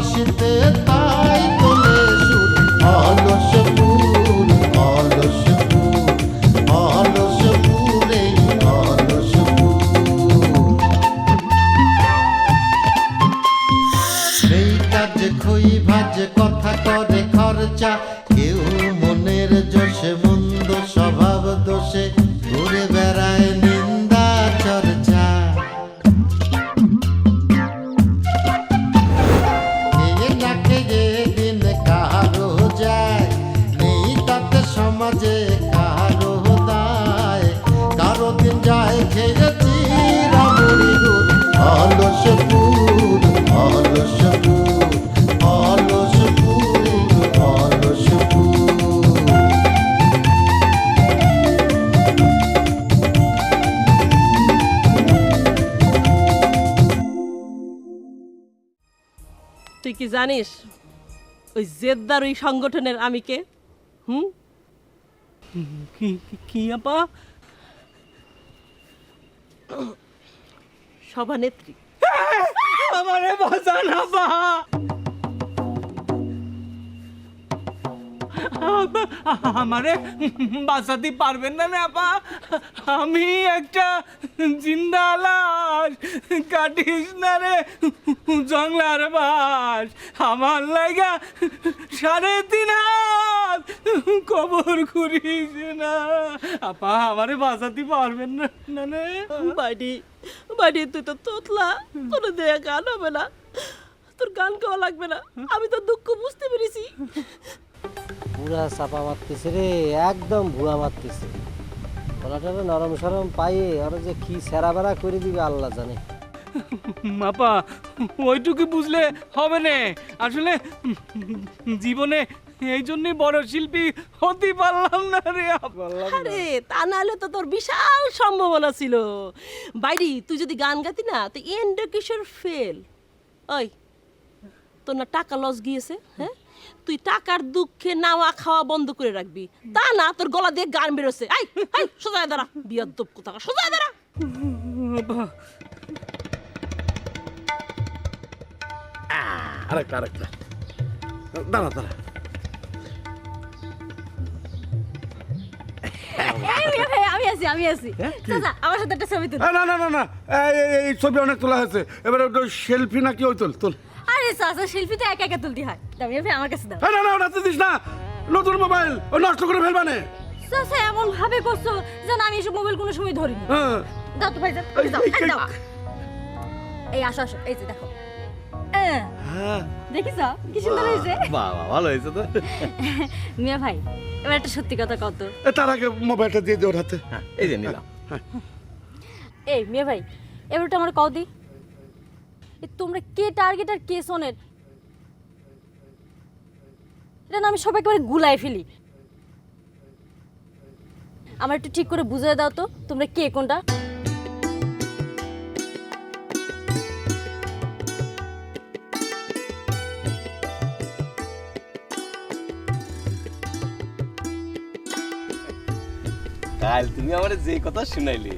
হাসিতে তাই তোলে সুর অলস ফুল অলস ফুল অলস ফুলে অলস ফুল সেই কাজে খই ভাজে কথা করে খরচা কেউ মনের জোশে মন্দ স্বভাব দোষে ঘুরে বেড়ায় নিন্দা চর্চা খেয়ে না খেয়ে দিন কারো যায় নেই তাতে সমাজে কারো দায় কারো দিন যায় খেয়েছি রামুড়ি গুড় অলস ফুল অলস ফুল অলস ফুল অলস ফুল তুই কি জানিস ওই জেদ্দার ওই সংগঠনের আমি কে? কি আপা? সভানেত্রী। আমারে বাঁচান আপা, আমারে বাঁচাতে পারবেন না আপা। আমি একটা জিন্দা লাশ, কাটিস না রে জংলার বাস। আমার লাগা 3.5 হাত কবর করিস না আপা, আমারে বাঁচাতে পারবেন না রে। বাড়ি বাড়ি তুই তো তোতলা, তোর দেয়া গান হবে না, তোর গান গাওয়া লাগবে না, আমি তো দুঃখ বুঝতে পেরেছি। পুরা চাপা মারতেছে রে, একদম ভুড়া মারতেছে। গলাটা নরম সরম পাইয়ে আর যে কি সেরা বেড়া করে দিবে আল্লাহ জানে। আপা ওইটুকু বুঝলে হবে না, আসলে জীবনে এই জন্যই বড় শিল্পী হতে পারলাম না রে। আরে তা নাহলে তো তোর বিশাল সম্ভাবনা ছিল। বাইরি তুই যদি গান গাতি না তো এন্ড্র কিশোর ফেল। ওই তোর না টাকা লস গিয়েছে, হ্যাঁ? তুই টাকার দুঃখে নাওয়া খাওয়া বন্ধ করে রাখবি, তা না তোর গলা দিয়ে গান বেরোছে। আই আই সোজা দাঁড়া, বিয়াদ্দপ কোথা, সোজা দাঁড়া। আরেকটা দাঁড়া দাঁড়া। আমি আছি চাচা, আমার সাথে একটা ছবি তুল। না না না না, এই ছবি অনেক তোলা হয়েছে, এবারে সেলফি নাকি ওই তোল। আরে চাচা শিল্পী তো একা একা তুলতে হয়, দামিয়া ভাই আমার কাছে দাও। না না, ওটা দিস না, নতুন মোবাইল ও নষ্ট করে ফেলবানে। চাচা এমন ভাবে করছো যেন আমি এসব মোবাইল কোনো সময় ধরিনি। দাও তো ভাই, দাও। এই আসো আসো, এই যে দেখো, দেখিস কি সুন্দর হয়েছে। বাবা ভালো হয়েছে তো। মিয়া ভাই এবার একটা সত্যি কথা কত। তার আগে মোবাইলটা দিয়ে দে ওর হাতে। এই যে নিলাম। এই মিয়া ভাই এবারটা আমার কও দি, তোমরা কে টার্গেট আর কে সোনের, এটা না আমি সব একেবারে গুলাই ফেলি। আমার একটু ঠিক করে বুঝিয়ে দাও তো তোমরা কে কোনটা। কাল তুমি আমার যে কথা শুনাইলে,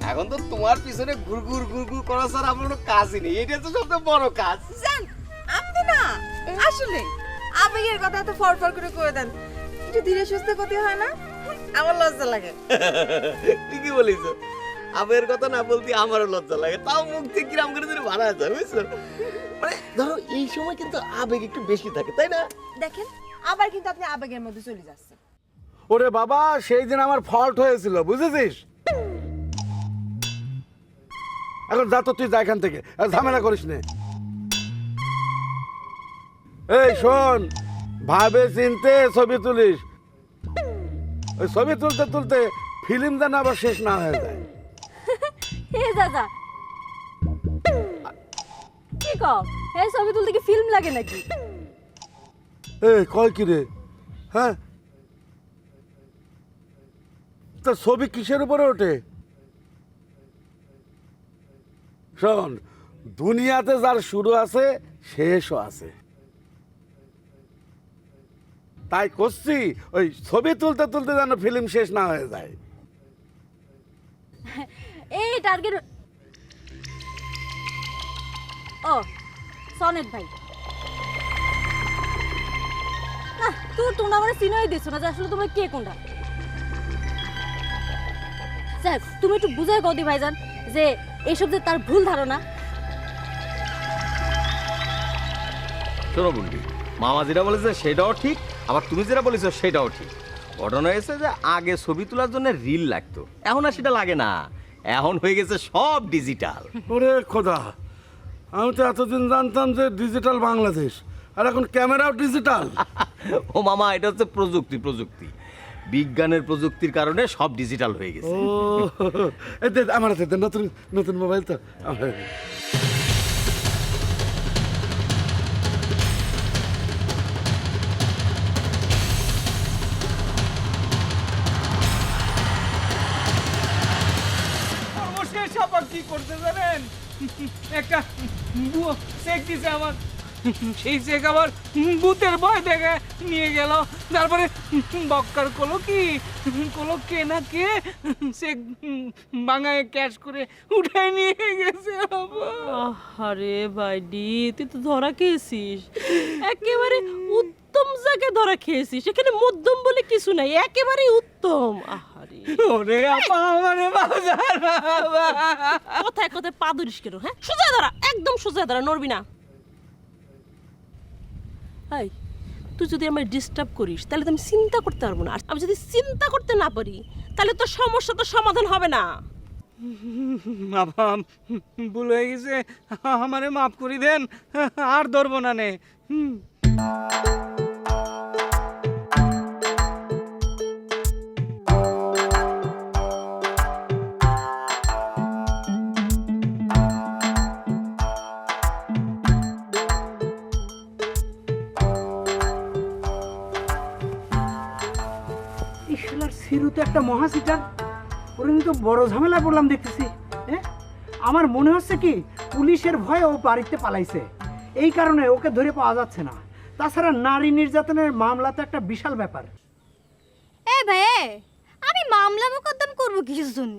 এখন তো তোমার পিছনে গুড়গুড় করা ছাড়া আমার কোনো কাজই নেই। এটা তো সবচেয়ে বড় কাজ। জান আপনি না আসলে আবেগের কথা তো ফরফর করে দেন, একটু ধীরে সুস্থে করতে হয় না? আমার লজ্জা লাগে। ঠিকই বলেছো, আবেগের কথা না বলতে আমারও লজ্জা লাগে, তাও মুখ থেকে কিরাম করে দিলে ভাড়া যায়, বুঝছো? মানে ধরো এই সময় কিন্তু আবেগ একটু বেশি থাকে, তাই না? দেখেন আবার কিন্তু আপনি আবেগের মধ্যে চলে যাচ্ছেন। ওরে বাবা, সেই দিন আমার ফল্ট হয়েছিল, বুঝেছিস? এখন যা তো, তুই যা এখান থেকে, আর ঝামেলা করিস নে। এই শোন, ভাবে চিনতে ছবি তুলিস, ওই ছবি তুলতে তুলতে ফিল্ম যেন আবার শেষ না হয়ে যায়। হে দাদা কি কও, এই ছবি তুলতে কি ফিল্ম লাগে নাকি? এই কয় কি রে, হ্যাঁ? তা ছবি কিসের উপরে ওঠে? শোন, দুনিয়াতে যার শুরু আছে শেষও আছে, তাই করছি ওই ছবি তুলতে তুলতে যেন ফিল্ম শেষ না হয়ে যায়। এই টার্গেট ও সনেট ভাই, তোমরা আমার চিনাই দিছো না যে আসলে তোমরা কে কোনটা। স্যার তুমি একটু বুঝাই কদি ভাইজান যে এইসব যে তার ভুল ধারণা। শোনো বন্ধু, মামা যেটা বলেছে সেটাও ঠিক, আবার তুমি যেটা বলেছো সেটাও ঠিক। ঘটনা হয়েছে যে আগে ছবি তোলার জন্য রিল লাগতো, এখন আর সেটা লাগে না, এখন হয়ে গেছে সব ডিজিটাল। ওরে খোদা, আমি তো এতদিন জানতাম যে ডিজিটাল বাংলাদেশ, আর এখন ক্যামেরাও ডিজিটাল। ও মামা, এটা হচ্ছে প্রযুক্তি। বিজ্ঞানের প্রযুক্তির কারণে সব ডিজিটাল হয়ে গেছে। ও আমার হাতে দে, নতুন নতুন মোবাইল তো। সর্বশেষ আবার কি করতে জানেন, একটা চেক দিছে আমার, সেই চেক আবার ভূতের ভয় দেখে নিয়ে গেল। তারপরে বক্কার কলো কে না কে চেক বাঙায় ক্যাশ করে উঠাই নিয়ে গেছে। আরে বাইডি, তুই তো ধরা খেয়েছিস, একেবারে উত্তম জায়গায় ধরা খেয়েছিস। এখানে মধ্যম বলে কিছু নাই, একেবারে উত্তম। আহারে ওরে আপা, আমারে বাজার কোথায় কোথায় পা ধরিস কেন? হ্যাঁ, সোজা ধরা, একদম সোজা ধরা, নড়বি না। এই, তুই যদি আমায় ডিস্টার্ব করিস তাহলে তো আমি চিন্তা করতে পারবো না, আর আমি যদি চিন্তা করতে না পারি তাহলে তো সমস্যা তো সমাধান হবে না। আপা ভুল হয়ে গেছে, আমারে মাফ করে দেন, আর ধরবো না নে। সিরু তো একটা মহাসিটার, ওরা তো বড় ঝামেলা পড়লাম দেখতেছি। হ্যাঁ, আমার মনে হচ্ছে কি পুলিশের ভয়ে ও বাড়িতে পালাইছে, এই কারণে ওকে ধরে পাওয়া যাচ্ছে না। তাছাড়া নারী নির্যাতনের মামলা তো একটা বিশাল ব্যাপার। এ ভাই, আমি মামলা মোকদ্দম করব কিসের জন্য?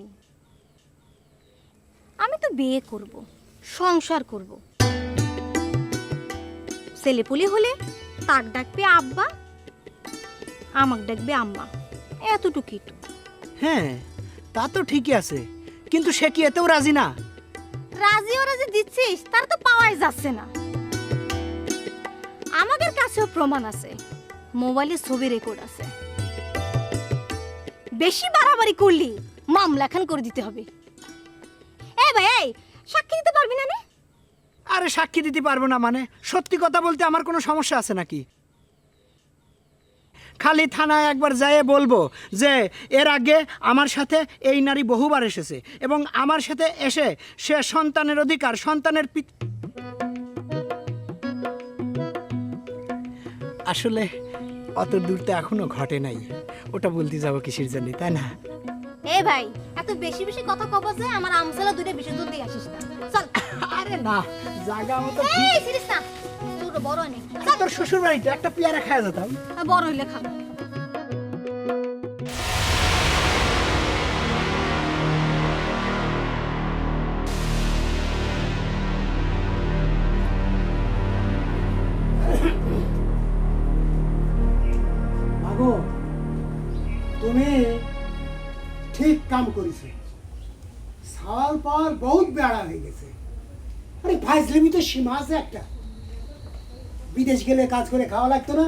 আমি তো বিয়ে করব, সংসার করব। ছেলেপুলে হলে তাক ডাকবে আব্বা, আমাক ডাকবে আম্মা, এতটুকুই তো। হ্যাঁ, তা তো ঠিকই আছে, কিন্তু সে কি এতেও রাজি না? রাজি ওরা যে দিচ্ছিস তার তো পাওয়াই যাচ্ছে না। আমাদের কাছেও প্রমাণ আছে, মোবাইলে ছবি রেকর্ড আছে। বেশি বাড়াবাড়ি করলি মামলা খান করে দিতে হবে। এই ভাই, এই সাক্ষী দিতে পারবি না রে? আরে সাক্ষী দিতে পারবো না মানে? সত্যি কথা বলতে আমার কোনো সমস্যা আছে নাকি? খালি থানায় একবার যাইয়ে বলবো যে এর আগে আমার সাথে এই নারী বহুবার এসেছে এবং আমার সাথে এসে সে সন্তানের অধিকার, সন্তানের আসলে অত দূর তো এখনো ঘটে নাই, ওটা বলতে যাবো কিসের জন্য, তাই না? এ ভাই, এত বেশি বেশি কথা কব যে আমার আমসালা দুইটা বেশি দূর দিয়ে আসিস না। চল। আরে না, জায়গা মতো এই সিরিস না, তোর বড় নেই। তোর শ্বশুর বাড়িতে একটা পেয়ারা খাওয়া যেতাম। বড় হইলে খা। মাগো, তুমি ঠিক কাম করেছো, সাল পার বহুত বেড়া হয়ে গেছে। আরে ফাইজলিমি তো সীমা আছে একটা। বিদেশ গেলে কাজ করে খাওয়া লাগতো না,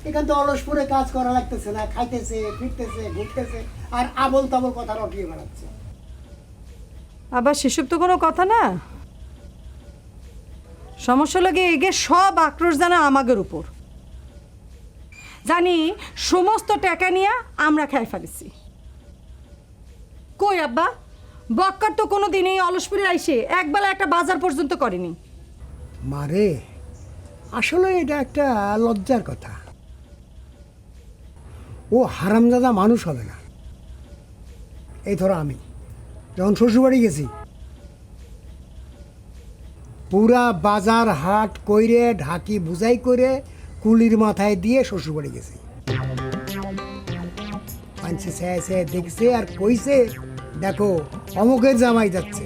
এখান তো অলসপুরে কাজ করা লাগতেছে না, খাইতেছে, ফিরতেছে, ঘুরতেছে, আর আবল তাবল কথা রটিয়ে বেড়াচ্ছে। আবার সেসব তো কোনো কথা না। সমস্যা লাগে এগে সব আক্রোশ জানা আমাদের উপর। জানি সমস্ত টাকা নিয়ে আমরা খাই ফেলেছি। কই আব্বা, বক্কার তো কোনো দিন এই অলসপুরে আইসে একবেলা একটা বাজার পর্যন্ত করেনি। মারে, আসলে এটা একটা লজ্জার কথা। ও হারামজাদা মানুষ হবে না। এই ধরো আমি যখন শ্বশুরবাড়ি গেছি, পুরা বাজার হাট কইরে ঢাকি বুঝাই করে কুলির মাথায় দিয়ে শ্বশুরবাড়ি গেছি। পাঞ্চে সে দেখছে আর কইছে, দেখো অমুকের জামাই যাচ্ছে।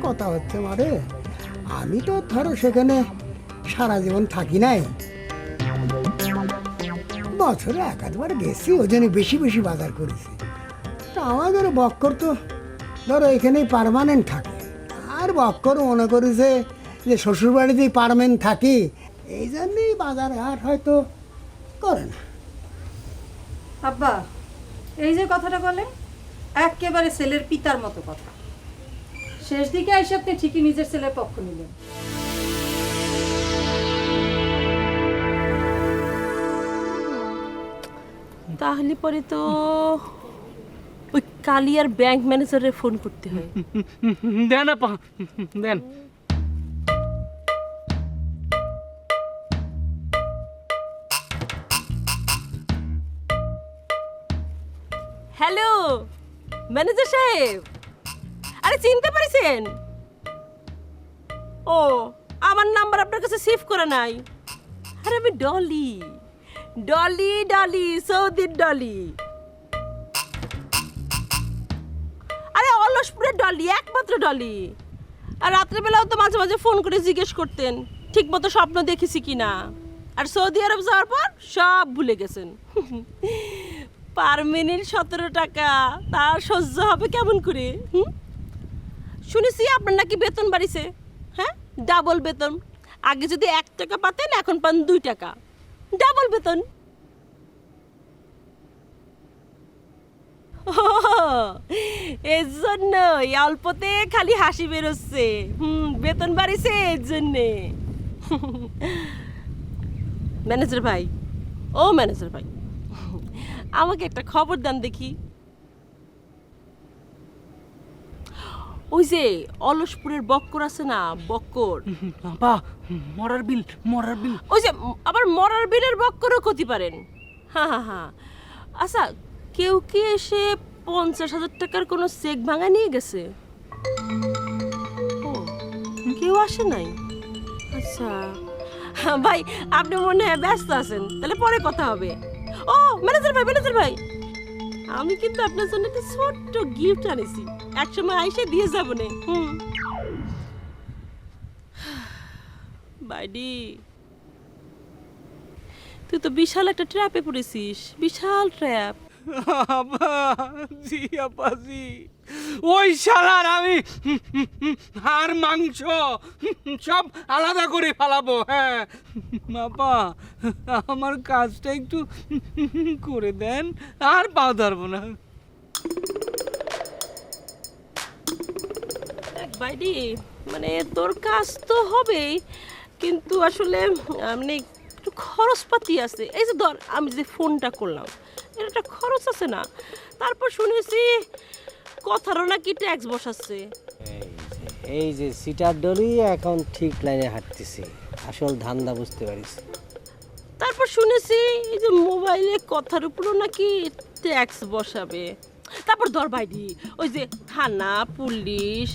কথা হচ্ছে মারে, আমি তো ধরো সেখানে সারা জীবন থাকি নাই, বছরে একাধবার গেছি, ওই জন্য বেশি বেশি বাজার করেছি। তা আমাদের বক্কর তো ধরো এখানেই পার্মানেন্ট থাকে, আর বক্কর মনে করেছে যে শ্বশুরবাড়িতেই পার্মানেন্ট থাকি, এই জন্যই বাজার ঘাট হয়তো করে না। আব্বা, এই যে কথাটা বলে একেবারে ছেলের পিতার মতো কথা। শেষ দিকে এসে আপনি ঠিকই নিজের ছেলের পক্ষ নিলেন। তাহলে পরে তো ওই কালিয়ার ব্যাংক ম্যানেজারে ফোন করতে হয়। দেন আপা, দেন। হ্যালো ম্যানেজার সাহেব, আরে চিনতে পারছেন? ও, আমার নাম্বার আপনার কাছে সেভ করা নাই। আরে আমি ডলি, ডলি ডলি, সৌদির ডলি। আরে অলসপুরের ডলি, একমাত্র ডলি। আর রাত্রেবেলাও তো মাঝে মাঝে ফোন করে জিজ্ঞেস করতেন ঠিক মতো স্বপ্ন দেখেছি কিনা। আর সৌদি আরব যাওয়ার পর সব ভুলে গেছেন। পার মিনিট 17 টাকা, তার সহ্য হবে কেমন করে? শুনেছি আপনার নাকি বেতন বাড়িছে। হ্যাঁ, ডাবল বেতন। আগে যদি 1 টাকা পাতেন, এখন পান 2 টাকা, ডাবল বেতন। এর জন্য অল্পতে খালি হাসি বেরোচ্ছে। বেতন বাড়িছে এর জন্যে। ম্যানেজার ভাই, ও ম্যানেজার ভাই, আমাকে একটা খবর দেন দেখি। ওই যে অলসপুরের বক্কর আছে না, বক্কর। আপা, মরার বিল, মরার বিল। ওই যে আবার মরার বিলের বক্করও ক্ষতি পারেন। হ্যাঁ হ্যাঁ হ্যাঁ। আচ্ছা, কেউ কি এসে 50,000 টাকার কোনো চেক ভাঙা নিয়ে গেছে? ও, কেউ আসে নাই? আচ্ছা ভাই, আপনি মনে হয় ব্যস্ত আছেন, তাহলে পরে কথা হবে। ও ম্যানেজার ভাই, ম্যানেজার ভাই, আমি কিন্তু আপনার জন্য একটা ছোট্ট গিফট আনিছি, একসময় আইসে দিয়ে যাব নে। বাইডি, তুই তো বিশাল একটা ট্র্যাপে পড়েছিস, বিশাল ট্র্যাপ। আপা জি, আপা জি, ওই শালার আমি আর মাংস সব আলাদা করে ফেলাবো। হ্যাঁ আপা, আমার কাজটা একটু করে দেন, আর পা ধরবো না। বাইডি, মানে তোর কাজ তো হবেই, কিন্তু আসলে মানে একটু খরচপাতি আছে। এই যে ধর, আমি যে ফোনটা করলাম, এর একটা খরচ আছে না? তারপর শুনেছি কথারও নাকি ট্যাক্স বসাচ্ছে। এই যে সিটার ডলি এখন ঠিক লাইনে হাঁটতেছে, আসল ধান্দা বুঝতে পারিস। তারপর শুনেছি এই যে মোবাইলে কথার উপরও নাকি ট্যাক্স বসাবে। তারপর ধর বাইডি, ওই যে থানা, পুলিশ,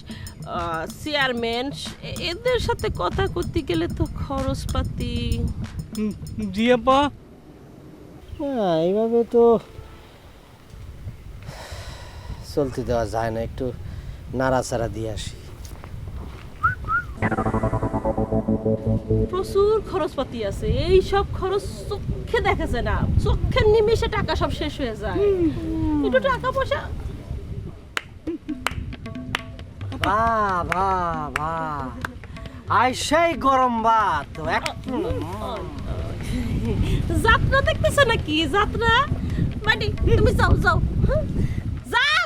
চেয়ারম্যান, এদের সাথে কথা করতে গেলে তো খরচপাতি। জি আপা। হ্যাঁ, এইভাবে তো চলতে দেওয়া যায় না, একটু নাড়াচাড়া দিয়ে আসি। প্রচুর খরচপাতি আছে, এই সব খরচ চোখে দেখা যায় না, চোখের নিমেষে টাকা সব শেষ হয়ে যায়। একটু টাকা পয়সা। বাহ বাহ বাহ, আইসাই গরম ভাত তো একটু যাত্রা দেখতেছ নাকি? যাত্রা মাটি, তুমি যাও যাও, যাও।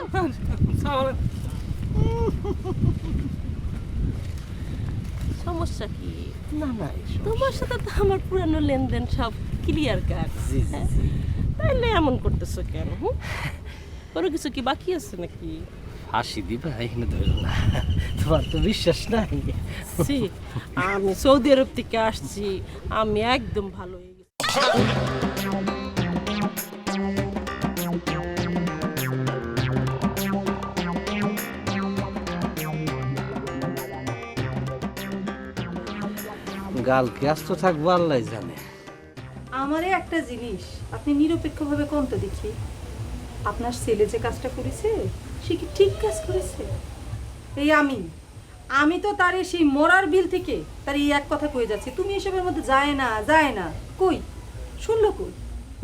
সমস্যা কি? না না, তোমার সাথে তো আমার পুরানো লেনদেন সব ক্লিয়ার কাট। তাইলে এমন করতেছো কেন? কোনো কিছু কি বাকি আছে নাকি? হাসি দিবা এখানে ধরো না, তোমার তো বিশ্বাস নাই। ছি, আমি সৌদি আরব থেকে আসছি, আমি একদম ভালো হয়ে গেছি। গাল ব্যস্ত থাকবো আল্লাহ জানে। আমারে একটা জিনিস আপনি নিরপেক্ষভাবে কোন তো দেখি, আপনার ছেলে যে কাজটা করেছে সে কি ঠিক কাজ করেছে? এই আমি তো তার সেই মরার বিল থেকে তার এই এক কথা কয়ে যাচ্ছি, তুমি এসবের মধ্যে যায় না, যায় না, কই শুনলো কই?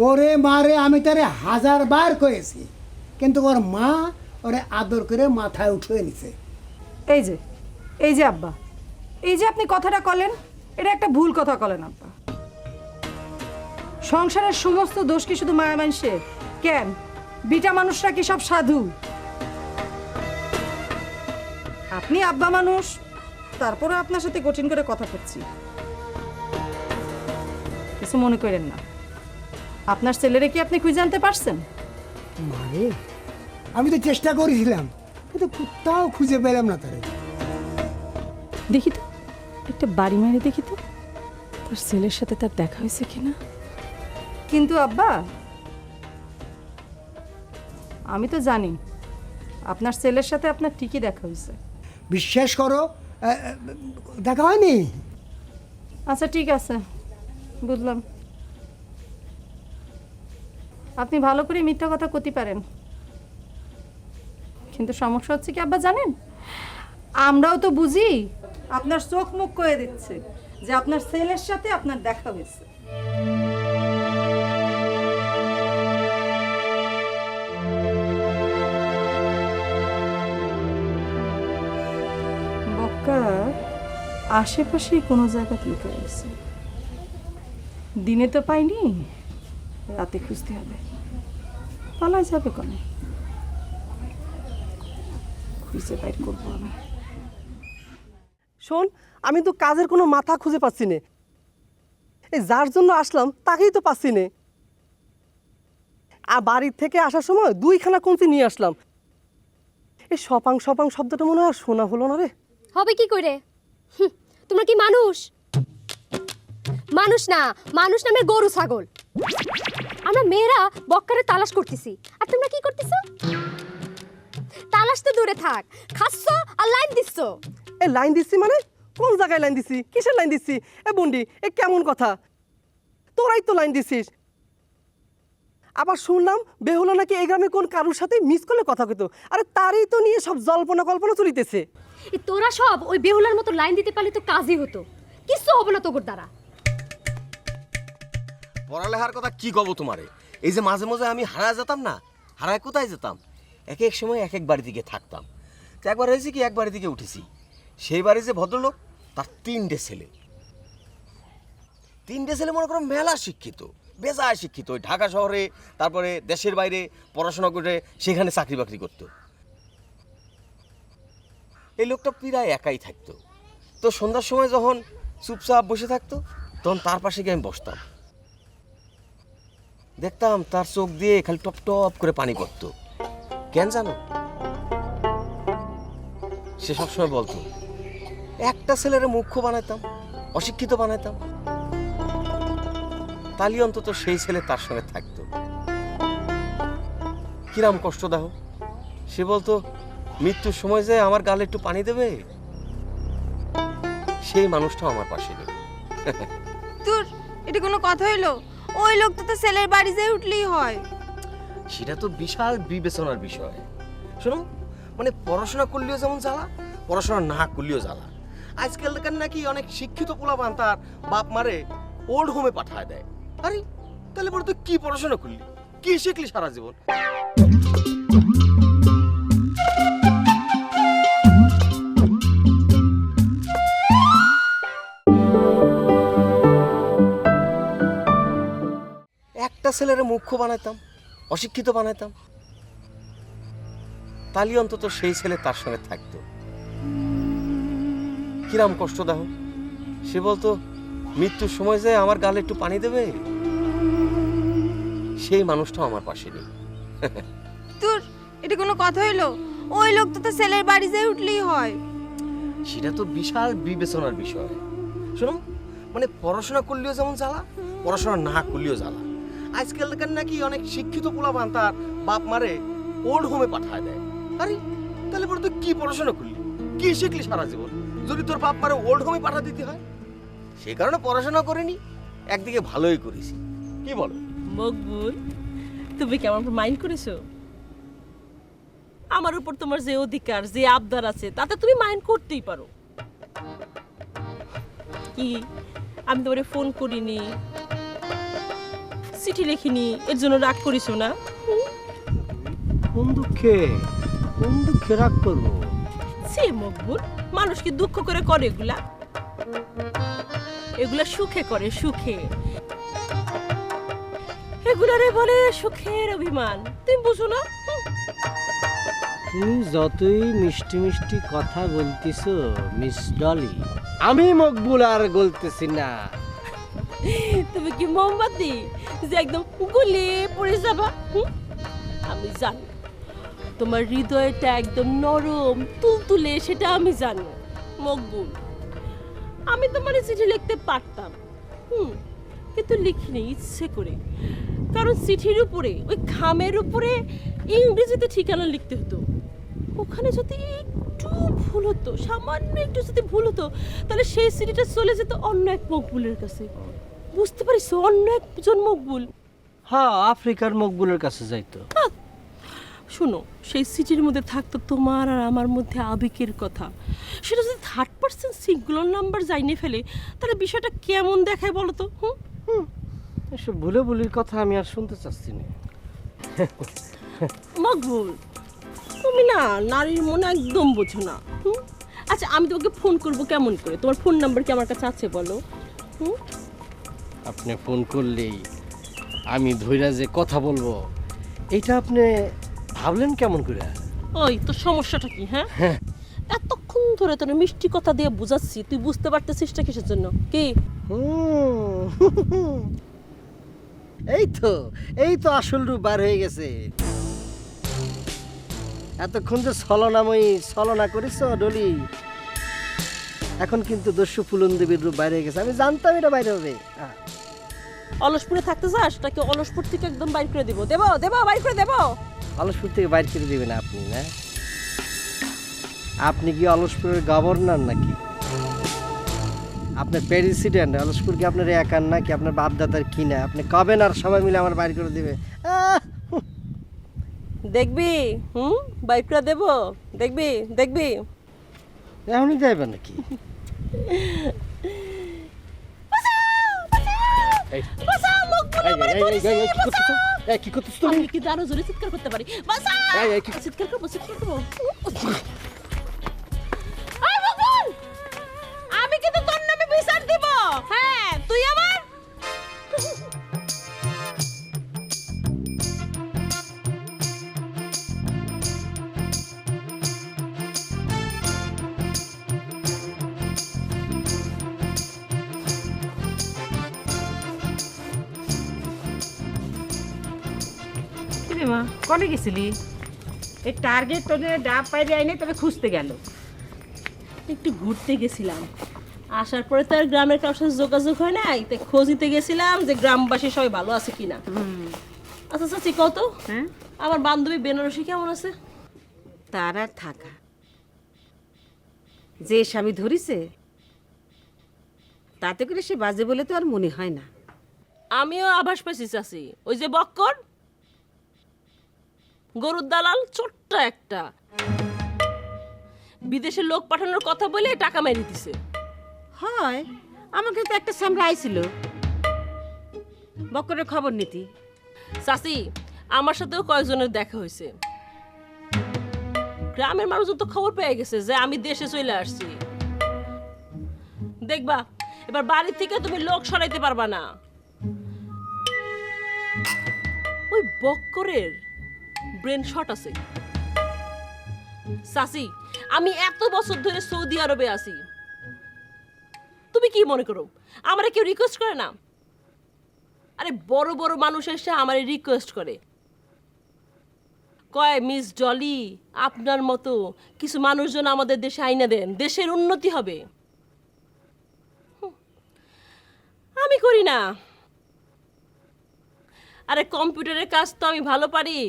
ওরে মারে আমি তারে 1000 বার কয়েছি, কিন্তু ওর মা ওরে আদর করে মাথায় উঠিয়ে নিছে। এই যে আব্বা, এই যে আপনি কথাটা কলেন, এটা একটা ভুল কথা কলেন আব্বা। সংসারের সমস্ত দোষ কি শুধু মায়া মানুষের? কেন বিটা মানুষরা কি সব সাধু? আপনি আব্বা মানুষ, তারপরে আপনার সাথে কঠিন করে কথা করছি, কিছু মনে করেন না। আপনার ছেলেরে কি আপনি খুঁজে আনতে পারছেন? মানে আমি তো চেষ্টা করেছিলাম, কিন্তু কোথাও খুঁজে পেলাম না তারে। দেখি তো, একটা বাড়ি মেরে দেখি তো তার ছেলের সাথে তার দেখা হয়েছে কিনা। কিন্তু আব্বা, আমি তো জানি আপনার ছেলের সাথে আপনার ঠিকই দেখা হয়েছে। বিশ্বাস করো, দেখা হয়নি। আচ্ছা ঠিক আছে, বুঝলাম। আপনি ভালো করে মিথ্যা কথা কইতে পারেন, কিন্তু সমস্যা হচ্ছে কি আব্বা জানেন, আমরাও তো বুঝি আপনার চোখ মুখ কয়ে দিচ্ছে যে আপনার ছেলের সাথে আপনার দেখা হয়েছে। বক্কা আশেপাশে কোনো জায়গায় লুকিয়ে গেছে, দিনে তো পাইনি, রাতে খুঁজতে হবে। পালা যাবে কোনে, খুঁজে বাইর করবো আমি। শোন, আমি তো কাজের কোনো মাথা খুঁজে পাচ্ছি না। এই যার জন্য আসলাম তাকেই তো পাচ্ছি না। আর বাড়ির থেকে আসার সময় 2খানা কঞ্চি নিয়ে আসলাম। এই সপাং সপাং শব্দটা মনে হয় আর শোনা হলো না রে। হবে কি করে? তোমরা কি মানুষ? মানুষ না, মানুষ নামের গরু ছাগল। আমরা মেয়েরা বক্কারে তালাশ করতেছি, আর তোমরা কি করতেছো? তালাশ তো দূরে থাক, খাচ্ছ আর লাইন দিচ্ছ। এ লাইন দিচ্ছি মানে? কোন জায়গায় লাইন দিচ্ছি? কিসের লাইন দিচ্ছি? এ বন্ডি, এ কেমন কথা? তোরাই তো লাইন দিছিস। আবার শুনলাম বেহুলা নাকি এই গ্রামে কোন কারোর সাথে মিস করলে কথা কইতো। আরে তারই তো নিয়ে সব জল্পনা কল্পনা চলিতেছে। তোরা সব ওই বেহুলার মতো লাইন দিতে পারলে তো কাজই হতো, কিছু হবে না তোর দ্বারা। পড়ালেখার কথা কি কব তোমারে? এই যে মাঝে মাঝে আমি হারায় যেতাম না, হারায় কোথায় যেতাম, এক এক সময় এক এক বাড়ি দিকে থাকতাম। তো একবার হয়েছে কি, এক বাড়ি দিকে উঠেছি, সেই বাড়ি যে ভদ্রলোক, তার 3টে ছেলে। 3টে ছেলে মনে করো মেলা শিক্ষিত, বেজায় শিক্ষিত। ওই ঢাকা শহরে, তারপরে দেশের বাইরে পড়াশোনা করে সেখানে চাকরি বাকরি করতো। এই লোকটা প্রায় একাই থাকতো। তো সন্ধ্যার সময় যখন চুপচাপ বসে থাকতো, তখন তার পাশে গিয়ে আমি বসতাম। দেখতাম তার চোখ দিয়ে খালি টপ টপ করে পানি পড়তো। কেন জানো? সে সবসময় বলতো, একটা ছেলের মুখ্য বানাইতাম, অশিক্ষিত বানাইতাম, তাহলে অন্তত সেই ছেলে তার সঙ্গে থাকতো। কিরাম কষ্ট দাও। সে বলতো, মৃত্যুর সময় যে আমার গালে একটু পানি দেবে, সেই মানুষটাও আমার পাশে নেই। তোর এটা কোনো কথা হইলো? ওই লোক তো ছেলের বাড়ি যেয়ে উঠলেই হয়। সেটা তো বিশাল বিবেচনার বিষয়। শোনো, মানে পড়াশোনা করলেও যেমন জ্বালা, পড়াশোনা না করলেও জ্বালা। আজকালকার নাকি অনেক শিক্ষিত পোলাপান তার বাপ মারে ওল্ড হোমে পাঠায় দেয়। আরে তাহলে পরে তুই কি পড়াশোনা করলি, কি শিখলি সারা জীবন? একটা ছেলের মুখ্য বানাইতাম, অশিক্ষিত বানাইতাম, তাহলে অন্তত সেই ছেলে তার সঙ্গে থাকতো। কিরাম কষ্ট দাও। সে বলতো, মৃত্যুর সময় যে আমার গালে একটু পানি দেবে, সেই মানুষটাও আমার পাশে নেই। তোর এটা কোনো কথা হইলো? ওই লোক তো ছেলের বাড়ি যেয়ে উঠলেই হয়। সেটা তো বিশাল বিবেচনার বিষয়। শোনো, মানে পড়াশোনা করলেও যেমন জ্বালা, পড়াশোনা না করলেও জ্বালা। আজকালকার নাকি অনেক শিক্ষিত পোলাপান তার বাপ মারে ওল্ড হোমে পাঠায় দেয়। আরে তাহলে পরে তুই কি পড়াশোনা করলি, কি শিখলি সারা জীবন, যদি তোর বাপ মারে ওল্ড হোমে পাঠা দিতে হয়? সেই কারণে পড়াশোনা করিনি, একদিকে ভালোই করেছি। কি বলো মকবুল, তুমি কি আমার উপর মাইন্ড করেছো? আমার উপর তোমার যে অধিকার, যে আবদার আছে, তাতে তুমি মাইন্ড করতেই পারো। কি আমি তোমারে ফোন করিনি, চিঠি লিখিনি এর জন্য রাগ করিস না? কোন দুঃখে রাগ করবো? সে মকবুল, মানুষ কি দুঃখ করে করে এগুলা? এগুলা সুখে করে, সুখে। এগুলারে বলে সুখের অভিমান। তুমি বুঝো না? তুমি যতই মিষ্টি মিষ্টি কথা বলতেছো মিস ডলি, আমি মকবুল আর বলতেছি না। তুমি কি মোমবাতি যে একদম গলে পড়ে যাবা? আমি জানি তোমার হৃদয়টা একদম নরম তুলতুলে, সেটা আমি জানি মকবুল। আমি তোমার চিঠি লিখতে পারতাম, কিন্তু লিখিনি ইচ্ছে করে। কারণ চিঠির উপরে, ওই খামের উপরে ইংরেজিতে ঠিকানা লিখতে হতো। ওখানে যদি একটু ভুল হতো, সামান্য একটু যদি ভুল হতো, তাহলে সেই চিঠিটা চলে যেত অন্য এক মকবুলের কাছে। বুঝতে পারিস? অন্য একজন মকবুল। হ্যাঁ, আফ্রিকার মকবুলের কাছে যাইতো। শোনো, সেই চিঠির মধ্যে থাকতো তোমার আর আমার মধ্যে আবেগের কথা। সেটা যদি 3rd-person সিঙ্গুলার নাম্বার জাইনে ফেলে, তাহলে বিষয়টা কেমন দেখায় বলো তো? এসব ভুলে ভুলির কথা আমি আর শুনতে চাচ্ছি না। মকবুল, তুমি না নারীর মনে একদম বোঝো না। আচ্ছা, আমি তোমাকে ফোন করব কেমন করে? তোমার ফোন নাম্বার কি আমার কাছে আছে বলো? আপনি ফোন করলেই আমি ধইরা যে কথা বলবো, এইটা আপনি ভাবলেন কেমন করে? ওই তো সমস্যাটা কি? হ্যাঁ, এতক্ষণ ধরে তোর মিষ্টি কথা দিয়ে বুঝাচ্ছি, তুই বুঝতে পারতেছিস না কিসের জন্য? কি এই তো আসল রূপ বার হয়ে গেছে। এতক্ষণ যে ছলনা করিস ডলি, এখন কিন্তু দস্যু ফুলন দেবীর রূপ বাইরে হয়ে গেছে। আমি জানতাম এটা বাইরে হবে। অলসপুরে থাকতে চাস নাকি অলসপুর থেকে একদম বাইর করে দেবো? বাইর করে দেবো। অলসপুর থেকে বাইর করে দিবেন আপনি? না, আপনি কি অলসপুরের গভর্নর নাকি? আপনার প্রেসিডেন্ট? অলসপুর কি আপনার একার নাকি আপনার বাপদাদার কি না? আপনি কবেন আর সবাই মিলে আমার বাইর করে দিবে? দেখবি, বাইর করে দেবো। দেখবি এখনই যাইবে নাকি? কি করছিস তুমি? আমি কি আরো জোরে চিৎকার করতে পারি? চিৎকার করবো। আমি কিন্তু তোর নামে বিচার দিব। হ্যাঁ, তুই আমার মা কনে গেছিলি? এই টার্গেট তোদের ডাব পাইরে আইনে তবে খুঁজতে গেল। একটু ঘুরতে গেছিলাম, আসার পরে তো আর গ্রামের কারোর সাথে যোগাযোগ হয় নাই, তাই খোঁজ নিতে গেছিলাম যে গ্রামবাসী সবাই ভালো আছে কিনা। আচ্ছা চাচি, কত আমার বান্ধবী বেনারসি কেমন আছে? তার আর থাকা, যে স্বামী ধরিছে তাতে করে সে বাজে বলে তো আর মনে হয় না। আমিও আভাস পেয়েছি চাচি, ওই যে বক্কর গরুর দালাল, ছোট্ট একটা বিদেশে লোক পাঠানোর কথা বলে টাকা মেরে দিছে। হয়, আমাকে তো একটা সামরা আইছিল বক্করের খবর নিতি। চাচি, আমার সাথেও কয়েকজনের দেখা হয়েছে। গ্রামের মানুষজন তো খবর পেয়ে গেছে যে আমি দেশে চলে আসছি। দেখবা এবার বাড়ি থেকে তুমি লোক সরাইতে পারবা না। ওই বক্করের ব্রেন শট আছে। চাচি, আমি এত বছর ধরে সৌদি আরবে আছি, তুমি কি মনে করো আমারে কেউ রিকোয়েস্ট করে না? আরে বড় বড় মানুষ এসে আমারে রিকোয়েস্ট করে, কয় মিস ডলি আপনার মতো কিছু মানুষজন আমাদের দেশে আইনা দেন, দেশের উন্নতি হবে। আমি করি না। আরে কম্পিউটারের কাজ তো আমি ভালো পারি,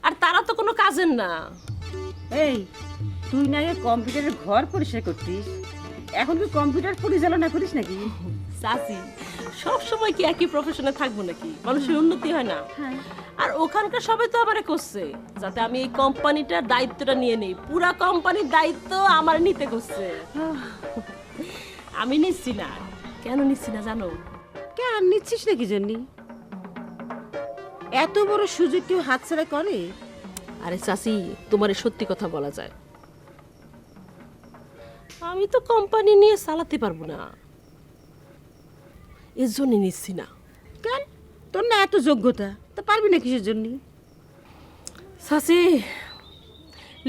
আর তারা তো কোনো কাজের না। এই তুই না কম্পিউটারের ঘর পরিষ্কার করতিস, এখন কি কম্পিউটার পরিচালনা করিস নাকি? চাচি, সব সময় কি একই প্রফেশনে থাকবো নাকি? মানুষের উন্নতি হয় না? আর ওখানকার সবাই তো আবার করছে যাতে আমি এই কোম্পানিটার দায়িত্বটা নিয়ে নেই। পুরা কোম্পানির দায়িত্ব আমার নিতে করছে। আমি নিচ্ছি না। কেন নিচ্ছি না জানো? কেন নিচ্ছিস নাকি জন্যি? এত বড় সুযোগ কেউ হাতছাড়া করে? আরে চাচি, তোমার সত্যি কথা বলা যায়, আমি তো কোম্পানি নিয়ে চালাতে পারবো না, এর জন্য নিচ্ছি না। কেন? তোর না এত যোগ্যতা, তা পারবি না কিসের জন্য? চাচি,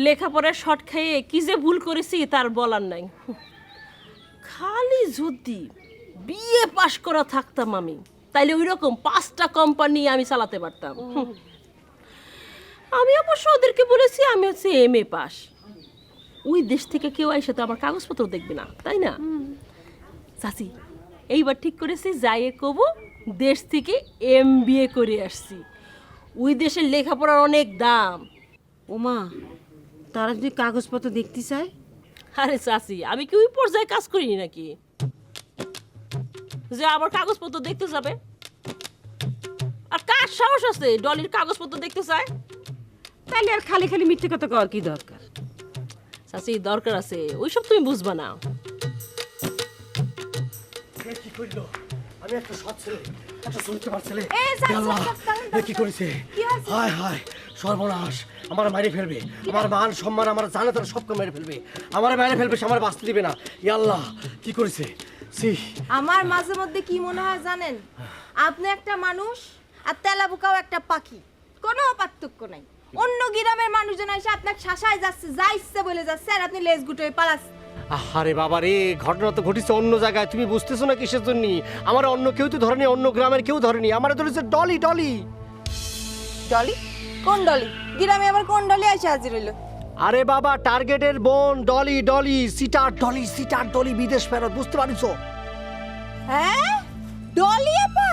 লেখাপড়ায় শর্ট খাইয়ে কি যে ভুল করেছি তার বলার নাই। খালি যদি বিএ পাশ করা থাকতাম আমি, তাইলে ওই রকম 5টা কোম্পানি আমি চালাতে পারতাম। আমি অবশ্য ওদেরকে বলেছি আমি হচ্ছে MA পাস। ওই দেশ থেকে কেউ এসে তো আমার কাগজপত্র দেখবে না, তাই না? চাচি, এইবার ঠিক করেছি যাইয়ে কব দেশ থেকে MBA করে আসছি। ওই দেশের লেখাপড়ার অনেক দাম। ওমা, তারা যদি কাগজপত্র দেখতে চায়? আরে চাচি, আমি কি ওই পর্যায়ে কাজ করিনি নাকি যে আমার কাগজপত্র দেখতে যাবে? আর কার সাহস আছে ডলির কাগজপত্র দেখতে চায়? তাহলে আর খালি খালি মিথ্যে কথা কর কি দরকার? চাচি, দরকার আছে, ওইসব তুমি বুঝবা না। কি করলো? আমি একটা সৎ ছেলে, একটা শুনতে পারছিলে? এই স্যার, আল্লাহ, স্যার, স্যার, এ কি করেছে? কি হয়েছে? হায় হায়, সর্বনাশ! আমার মারি ফেলবে, আমার মান সম্মান আমার জানে তারা সবকে মেরে ফেলবে, আমার মেরে ফেলবে, সে আমার বাঁচতে দিবে না। ই আল্লাহ, কি করেছে? সি, আমার মাঝে মধ্যে কি মনে হয় জানেন, আপনি একটা মানুষ আর তেলাপোকাও একটা পাখি, কোনো পার্থক্য নাই। অন্য গ্রামের মানুষজন এসে আপনাকে শাসায় যাচ্ছে, যা ইচ্ছে বলে যাচ্ছে, আর আপনি লেজ গুটোয় পালাচ্ছেন। আরে বাবা রে, ঘটনা তো ঘটেছে অন্য জায়গায়, তুমি বুঝতেছো না কিসের জন্য? আমার অন্য কেউ তো ধরেনি, অন্য গ্রামের কেউ ধরেনি, আমার ধরেছে ডলি। ডলি? ডলি? কোন ডলি? গ্রামে আবার কোন ডলি এসে হাজির হইলো? আরে বাবা, টার্গেটের বোন ডলি। ডলি, সিটার ডলি বিদেশ ফেরত, বুঝতে পারিছো? হ্যাঁ, ডলি আপা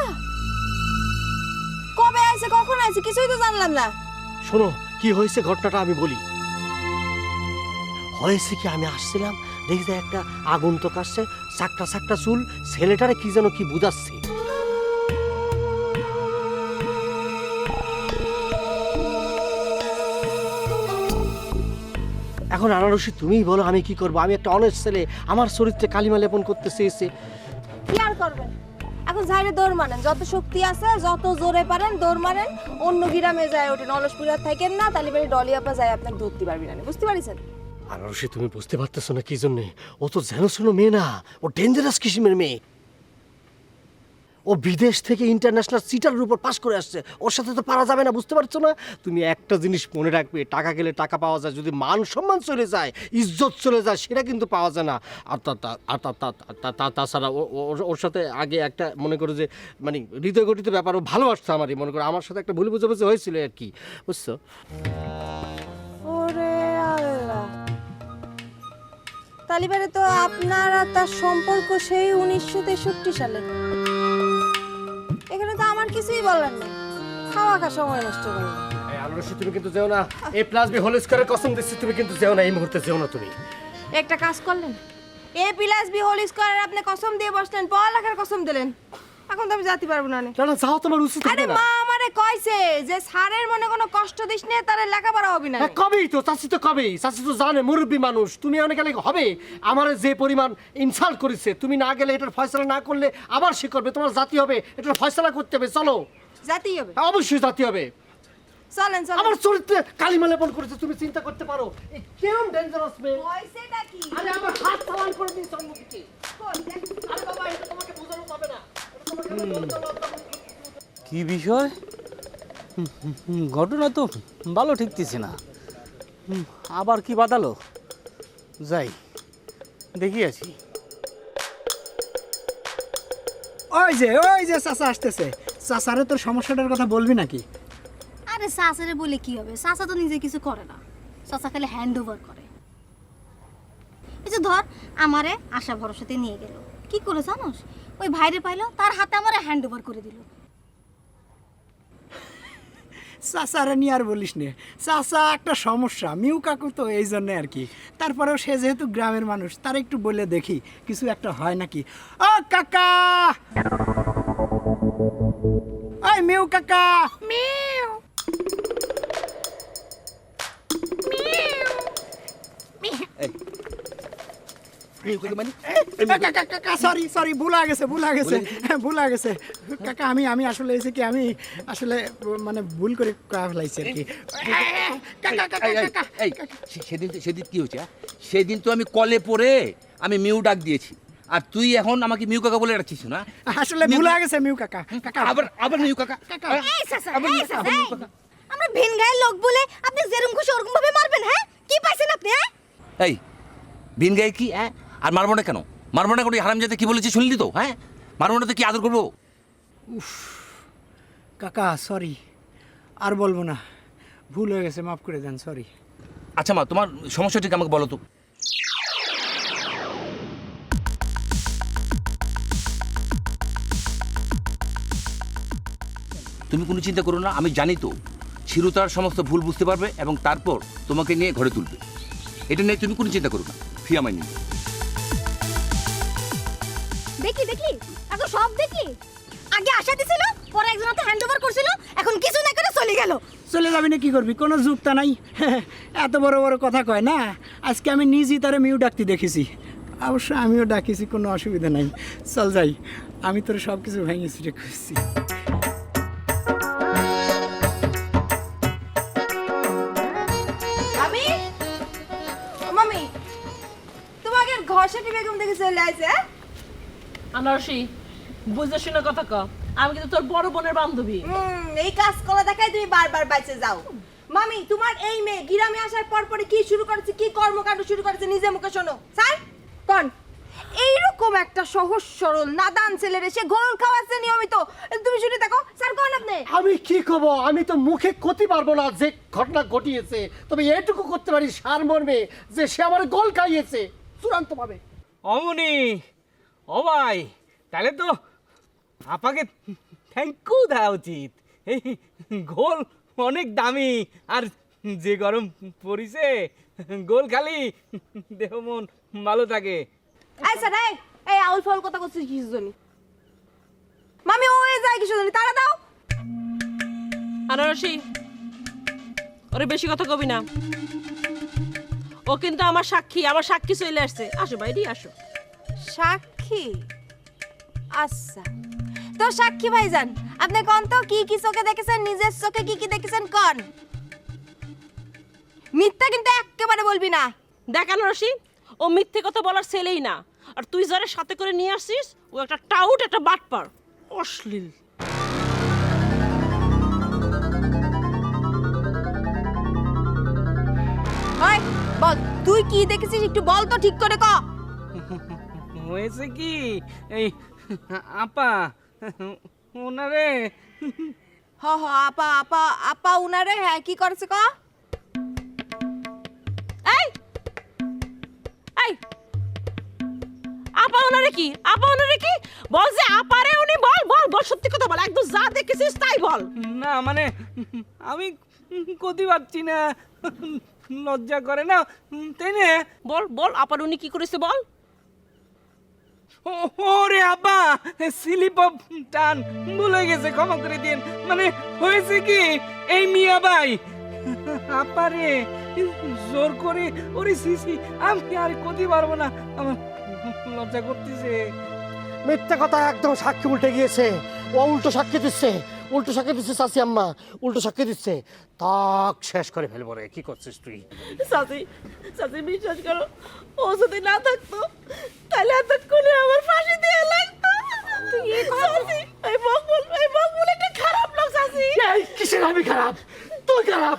কবে আইছে, কখন আইছে, কিছুই তো জানলাম না। শোনো কি হয়েছে ঘটনাটা আমি বলি। হয়েছে কি, আমি আসছিলাম, দেখি যে একটা আগন্তুক আসছে, চাকটা চুল, ছেলেটারে কি যেন কি বুঝাচ্ছে। এখন আনারসি তুমিই বলো আমি কি করবো? আমি একটা অনেস্ট ছেলে, আমার চরিত্রে কালিমা লেপন করতে চেয়েছে। কি আর করবেন, এখন ঝাইরে দৌড় মারেন, যত শক্তি আছে যত জোরে পারেন দৌড় মারেন, অন্য গ্রামে যায় ওঠেন, অলসপুরা থাকেন না, তাহলে বাড়ি ডলি আপা যায় আপনাকে ধরতে পারবি না, বুঝতে পারিছেন? আনারসি তুমি বুঝতে পারতেছো না কি জন্যে? ও তো যেন শোনো মেয়ে না, ও ডেঞ্জারাস কিসিমের মেয়ে। ও বিদেশ থেকে ইন্টারন্যাশনাল সিটারের উপর পাশ করে আসছে, ওর সাথে তো পারা যাবে না, বুঝতে পারছো না? তুমি একটা জিনিস মনে রাখবে, টাকা গেলে টাকা পাওয়া যায়, যদি মান সম্মান চলে যায়, ইজ্জত চলে যায়, সেটা কিন্তু পাওয়া যায় না। আর তাছাড়া ওর সাথে আগে একটা মনে করো যে মানে হৃদয় গঠিত ব্যাপার, ও ভালোবাসতো আমারই, মনে করো আমার সাথে একটা ভুল বুঝাবুঝি হয়েছিল আর কি, বুঝছো? ওরে আল্লাহ, তালিবারে তো আপনার আর তার সম্পর্ক সেই 1963 সালে। এখানে তো আমার কিছুই বলার নেই, খাওয়া সময় নষ্ট করি। আনারসি তুমি কিন্তু যেও না, A+B হোল স্কয়ারের কসম দিচ্ছি, তুমি কিন্তু যেও না, এই মুহূর্তে যেও না তুমি। একটা কাজ করলেন, A+B হোল স্কয়ারের আপনি কসম দিয়ে বসলেন, পড়ালেখার কসম দিলেন, এখন তো আমি যেতে পারবো না। না যাও, তোমার উচিত আরে হবে না। মা আমারে কইছে যে স্যারের মনে কোনো কষ্ট দিস নে, তারে লেখাপড়া হবে না। কবেই তো চাচি, তো কবেই চাচি তো জানে, মুরব্বী মানুষ, তুমি অনেক গেলে হবে। আমার যে পরিমাণ ইনসাল্ট করেছে, তুমি না গেলে, এটার ফয়সালা না করলে আবার সে করবে, তোমার জাতি হবে, এটার ফয়সালা করতে হবে, চলো। জাতি হবে? অবশ্যই জাতি হবে। চলেন চলেন। আমার চরিত্রে কালিমা লেপন করেছে, তুমি চিন্তা করতে পারো এই কেমন ডেঞ্জারাস মেয়ে। কইছেটা কি? আরে আমার হাত চালান করে দিন সম্মুখে। আরে বাবা, এটা তোমাকে বোঝানো যাবে না, এটা তোমাকে কি বিষয়? ঘটনা তো ভালো ঠিকতেছে না, আবার কি বাদালো? যাই দেখি আছি। ওই যে চাচা আসতেছে, চাচারে তোর সমস্যাটার কথা বলবি নাকি? আরে চাচারে বলে কি হবে, চাচা তো নিজে কিছু করে না, চাচা খালি হ্যান্ড ওভার করে। এই যে ধর, আমারে আশা ভরসাতে নিয়ে গেল, কি করে জানোস? ওই ভাইরে পাইলো, তার হাতে আমারে হ্যান্ড ওভার করে দিল। চাচারে নিয়ে আর বলিস নে, চাচা একটা সমস্যা, মিউ কাকু তো এই জন্য আর কি। তারপরেও সে যেহেতু গ্রামের মানুষ, তার একটু বলে দেখি কিছু একটা হয় নাকি। ও কাকা, ওই মিউ কাকা, মিউ কাকা সরি ভুল হয়ে গেছে কাকা আমি আসলে এসে কি আমি আসলে মানে ভুল করে ফেলাইছি আর কি সেদিন কি হয়েছে সেদিন তো আমি কলে পড়ে আমি মিউ ডাক দিয়েছি আর তুই এখন আমাকে মিউ কাকা বলে রাখছিস না আসলে ভুল হয়ে গেছে মিউ কাকা আবার মিউ কাকা এই চাচা, আমরা ভিন গায়ের লোক বলে আপনি যেরকম খুশি ওরকম ভাবে মারবেন? হ্যাঁ, কি পাইছেন আপনি? হ্যাঁ, এই বিন গায়ে কি আর মারবো না কেন মারবো না কোনো হারামজাদা কি বলেছি শুনলি তো মারবো না তো কি আদর করবো কাকা সরি আর বলবো না, ভুল হয়ে গেছে, মাফ করে দেন, সরি। আচ্ছা মা তোমার সমস্যাটা কি আমাকে বলো তো তুমি কোনো চিন্তা করো না আমি জানি তো চিরতার সমস্ত ভুল বুঝতে পারবে এবং তারপর তোমাকে নিয়ে ঘরে তুলবে এটা নিয়ে তুমি কোনো চিন্তা করো না ফি আমায় নিয়ে দেখলি এখন সব দেখলি। আগে আশা দিছিল, পরে একজন হাতে হ্যান্ড ওভার করছিল, এখন কিছু না করে চলে গেল। চলে যাবি না, কি করবি, কোনো যুক্তা নাই। এত বড় বড় কথা কয় না, আজকে আমি নিজেই তারে মিউ ডাকতে দেখেছি, অবশ্য আমিও ডাকিছি, কোনো অসুবিধা নাই। চল যাই, আমি তোর সব কিছু ভেঙে ছিটে খুঁজছি। মামি তোমাকে ঘষাটি বেগম দেখে চলে আসে। আনারসি বুঝে শুনে কথা ক, আমি কিন্তু তোর বড় বোনের বান্ধবী। এই কাজ করা দেখাই তুমি বারবার বাইচে যাও। মামি তোমার এই মেয়ে গ্রামে আসার পর পরে কি শুরু করেছে, কি কর্মকাণ্ড শুরু করেছে নিজে মুখে শোনো। স্যার কোন এইরকম একটা সহজ সরল নাদান ছেলের এসে গোল খাওয়াচ্ছে নিয়মিত, তুমি শুনে দেখো। স্যার কোন আপনি? আমি কি করবো, আমি তো মুখে ক্ষতি পারবো না যে ঘটনা ঘটিয়েছে, তবে এটুকু করতে পারি সার মর্মে যে সে আমার গোল খাইয়েছে চূড়ান্ত ভাবে। অমনি ও ভাই, তাহলে তো আপাকে থ্যাংক ইউ দেওয়া উচিত। এই গোল অনেক দামি, আর যে গরম পড়িছে গোল খালি দেহ মন ভালো থাকে। এই স্যার এই আউল ফাউল কথা করছিস কিছু জানি। মামি ওই যায় কিছু জানি, তারা দাও। আনারসি ওরে বেশি কথা কবি না, ও কিন্তু আমার সাক্ষী চলে আসছে। আসো বাইরে আসো। সাক্ষী? আচ্ছা তো সাক্ষী ভাইজান, আপনি কোন তো কি কি চোখে দেখেছেন, নিজের চোখে কি কি দেখেছেন কোন? মিথ্যা কিন্তু একেবারে বলবি না। দেখ আনারসি, ও মিথ্যে কথা বলার ছেলেই না, আর তুই যারা সাথে করে নিয়ে আসছিস ও একটা টাউট, একটা বাটপার, অশ্লীল। ওই বল তুই কি দেখেছিস, একটু বল তো ঠিক করে ক। হয়েছে কি, এই আপা ওনারে হ হ আপা আপা আপা উনারে হ্যাঁ কি করেছে ক? এই এই আপা ওনারে কি, বল যে আপারে উনি, বল বল বল, সত্যি কথা বল, একদম যা দেখেছিস তাই বল। না মানে আমি কতি পারছি না, লজ্জা করে না, তাই না? বল বল আপার উনি কি করেছে বল। ওরে আপা, স্লিপ অফ টান ভুলে গেছে, ক্ষমা করে দিন। মানে হয়েছে কি, এই মিয়া ভাই আপারে জোর করে ওরে সিসি আমি আর কতি পারবো না, আমার লজ্জা করতেছে। মিথ্যা কথা, একদম সাক্ষী উল্টে গিয়েছে, ও উল্টো সাক্ষী দিচ্ছে চাচি আম্মা, উল্টো সাক্ষী দিচ্ছে, তাক শেষ করে ফেলবো রে। কি করছিস তুই? চাচি বিশ্বাস করো, ও যদি না থাকতো তাহলে এতক্ষণে আমার ফাঁসি দিয়ে লাগতো। চাচি এই বকবুল একটা খারাপ লোক। চাচি কিসের আমি খারাপ? তুই খারাপ।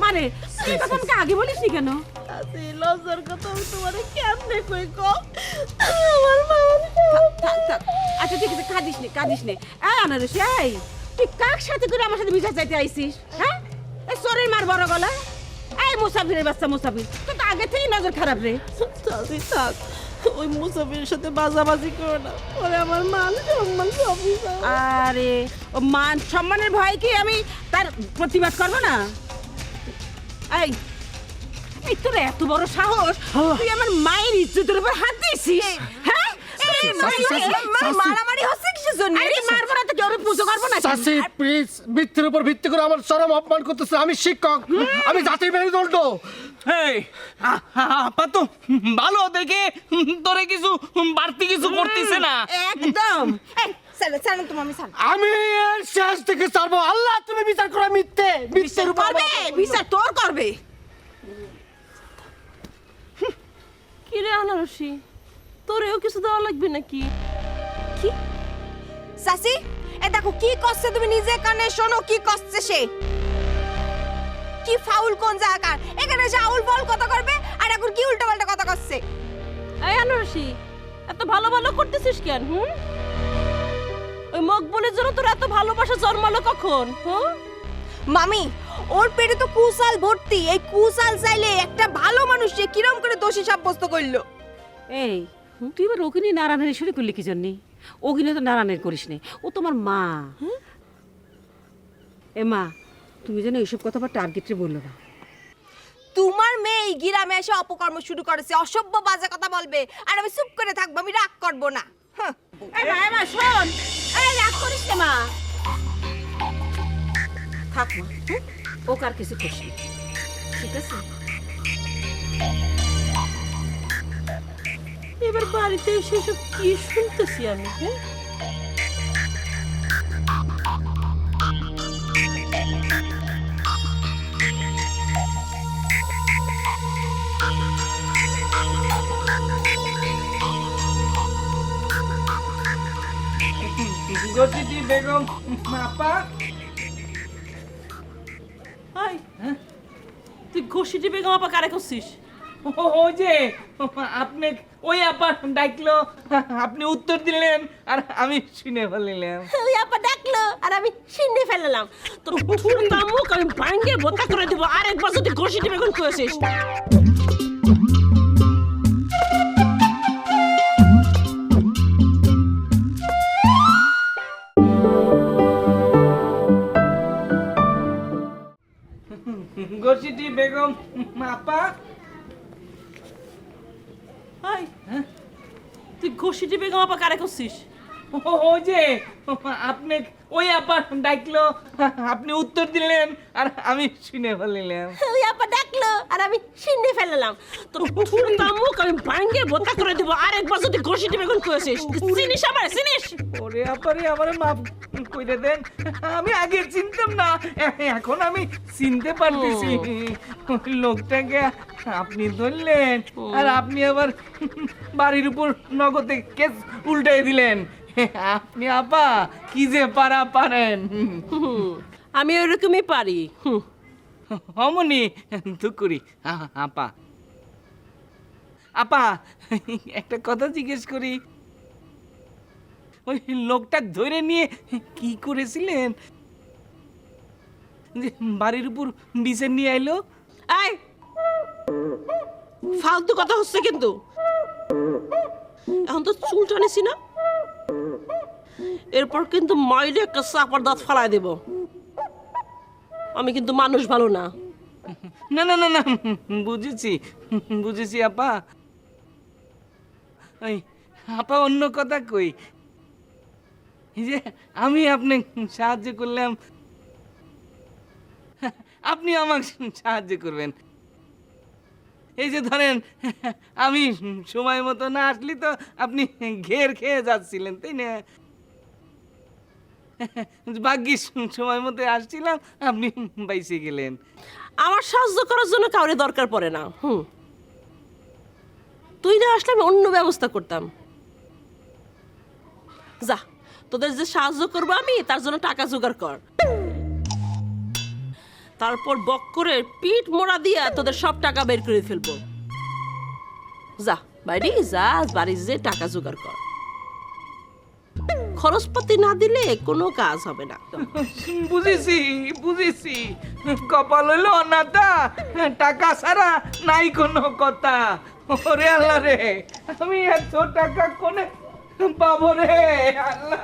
মানে তুই কথা আমাকে আগে বলিস নি কেন? চাচি লজ্জার কথা আমি তোমারে কেমনে কই কো, আমার মা। থাক আচ্ছা ঠিক আছে, কাঁদিস নে। এই আনারসি, এই তুই কার সাথে করে আমার সাথে বিচার চাইতে আইছিস? হ্যাঁ, এই চোরের মার বড় গলা, এই মুসাফিরের বাচ্চা মুসাফির, তোর তো আগে থেকেই নজর খারাপ রে। চাচি থাক, ওই মুসাফিরের সাথে বাজাবাজি করো না, পরে আমার মান সম্মান সবই যাবে। আরে ও মান সম্মানের ভয় কি আমি তার প্রতিবাদ করবো না? এই তোর এত বড় সাহস, তুই আমার মায়ের ইজ্জতের উপর হাত দিয়েছিস? হ্যাঁ, মারামারি হচ্ছে কিসের জন্য? মারবো না তো কেউ পুজো করবো না। চাচি প্লিজ, মিথ্যের উপর ভিত্তি করে আমার চরম অপমান করতেছে। আমি শিক্ষক, আমি জাতির মেরুদণ্ড, এই আপা তো ভালো দেখে তোরে কিছু বাড়তি কিছু করতেছে না। একদম এই স্যার তুমি আমি স্যার আমি এর শেষ থেকে ছাড়বো। আল্লাহ তুমি বিচার করো মিথ্যে মিথ্যের উপর করবে বিচার তোর করবে। কি রে আনারসি, তোরেও কিছু দেওয়া লাগবে নাকি? কি সাসি এ দেখো কি করছে তুমি নিজে কানে শোনো কি করছে সে কি ফাউল কোন জায়গার এখানে এসে আউল বল কথা করবে আর এখন কি উল্টা পাল্টা কথা করছে এই আনারসি, এত ভালো ভালো করতেছিস কেন? ওই মকবুলের জন্য তোর এত ভালোবাসা জন্মালো কখন? মামি ওর পেটে তো কুসাল ভর্তি এই কুসাল চাইলে একটা ভালো মানুষ সে কিরম করে দোষী সাব্যস্ত করলো এই তুই এবার ওকে নিয়ে নারায়ণের শুরু করলি কি জন্যে? ওকে নিয়ে তো নারায়ণের করিস নে, ও তোমার মা। এ মা তুমি যেন এইসব কথা বা টার্গেটে বললো না। তোমার মেয়ে এই গ্রামে এসে অপকর্ম শুরু করেছে অসভ্য বাজে কথা বলবে আর আমি চুপ করে থাকবো আমি রাগ করবো না এই মা এ মা শোন, এই রাগ করিস না মা, থাক মা, ও কার কিছু করিস না, ঠিক আছে? এবার বাড়িতে এসে সব কি শুনতেছি আমি? গতিটি বেগম আপা হাই, তুই ঘষিটি বেগম আপা কারে করছিস? ওই যে আপনি ওই আপা ডাকলো আপনি উত্তর দিলেন আর আমি শুনে ফেলিলাম। ওই আপা ডাকলো আর আমি শুনে ফেললাম। তোর ফুল কামুক আমি ভাঙ্গে বোতা করে দেবো আরেকবার যদি ঘষিটি বেগম করেছিস। গতিটি বেগম আপা হাই, তুই ঘষিটি বেগম আপা কারে করছিস? ওই যে আপনি ওই আপা ডাকলো আপনি উত্তর দিলেন আর আমি শুনে ফেলিলাম। ওই আপা ডাকলো আর আমি শুনে ফেললাম। তোর ফুল কামুক আমি ভাঙ্গে বোতা করে দেবো আরেকবার যদি ঘষিটি বেগম করেছিস। চিনিস আমার চিনিস? ওরে আপারে আমারে মাফ কইরে দেন, আমি আগে চিনতাম না এখন আমি চিনতে পারতেছি। ওই লোকটাকে আপনি ধরলেন আর আপনি আবার বাড়ির উপর নগদে কেস উল্টাই দিলেন। আপনি আপা কি যে পারেন। আমি ওইরকমই পারি। অমনি দুকুরি আপা আপা একটা কথা জিজ্ঞেস করি, ওই লোকটা ধরে নিয়ে কি করেছিলেন যে বাড়ির উপর বিছে নিয়ে আইলো? এই ফালতু কথা হচ্ছে কিন্তু। এখন তো চুল টানিছি না, এরপর কিন্তু মাইলে একটা চাপার দাঁত ফালাই দেব। আমি কিন্তু মানুষ ভালো না। না না না না বুঝেছি বুঝেছি আপা। ওই আপা অন্য কথা কই, এই যে আমি আপনি সাহায্য করলাম আপনি আমাকে সাহায্য করবেন। এই যে ধরেন আমি সময় মতো না আসলি তো আপনি ঘের খেয়ে যাচ্ছিলেন তাই না? ভাগ্যিস সময় মতো আসছিলাম আপনি বাইসে গেলেন। আমার সাহায্য করার জন্য কাউরে দরকার পড়ে না। তুই না আসলে আমি অন্য ব্যবস্থা করতাম। যা, তোদের যে সাহায্য করবো আমি তার জন্য টাকা জোগাড় কর, তারপর বক করে পিঠ মোড়া দিয়া তোদের সব টাকা বের করে ফেলবো। যা বাড়ি যা, বাড়ি যে টাকা জোগাড় কর। খরচপাতি না দিলে কোনো কাজ হবে না। বুঝেছি বুঝেছি, কপাল হইলো অনাথা, টাকা ছাড়া নাই কোনো কথা। ওরে আল্লাহ রে, আমি এত টাকা কোনে পাবো রে আল্লাহ।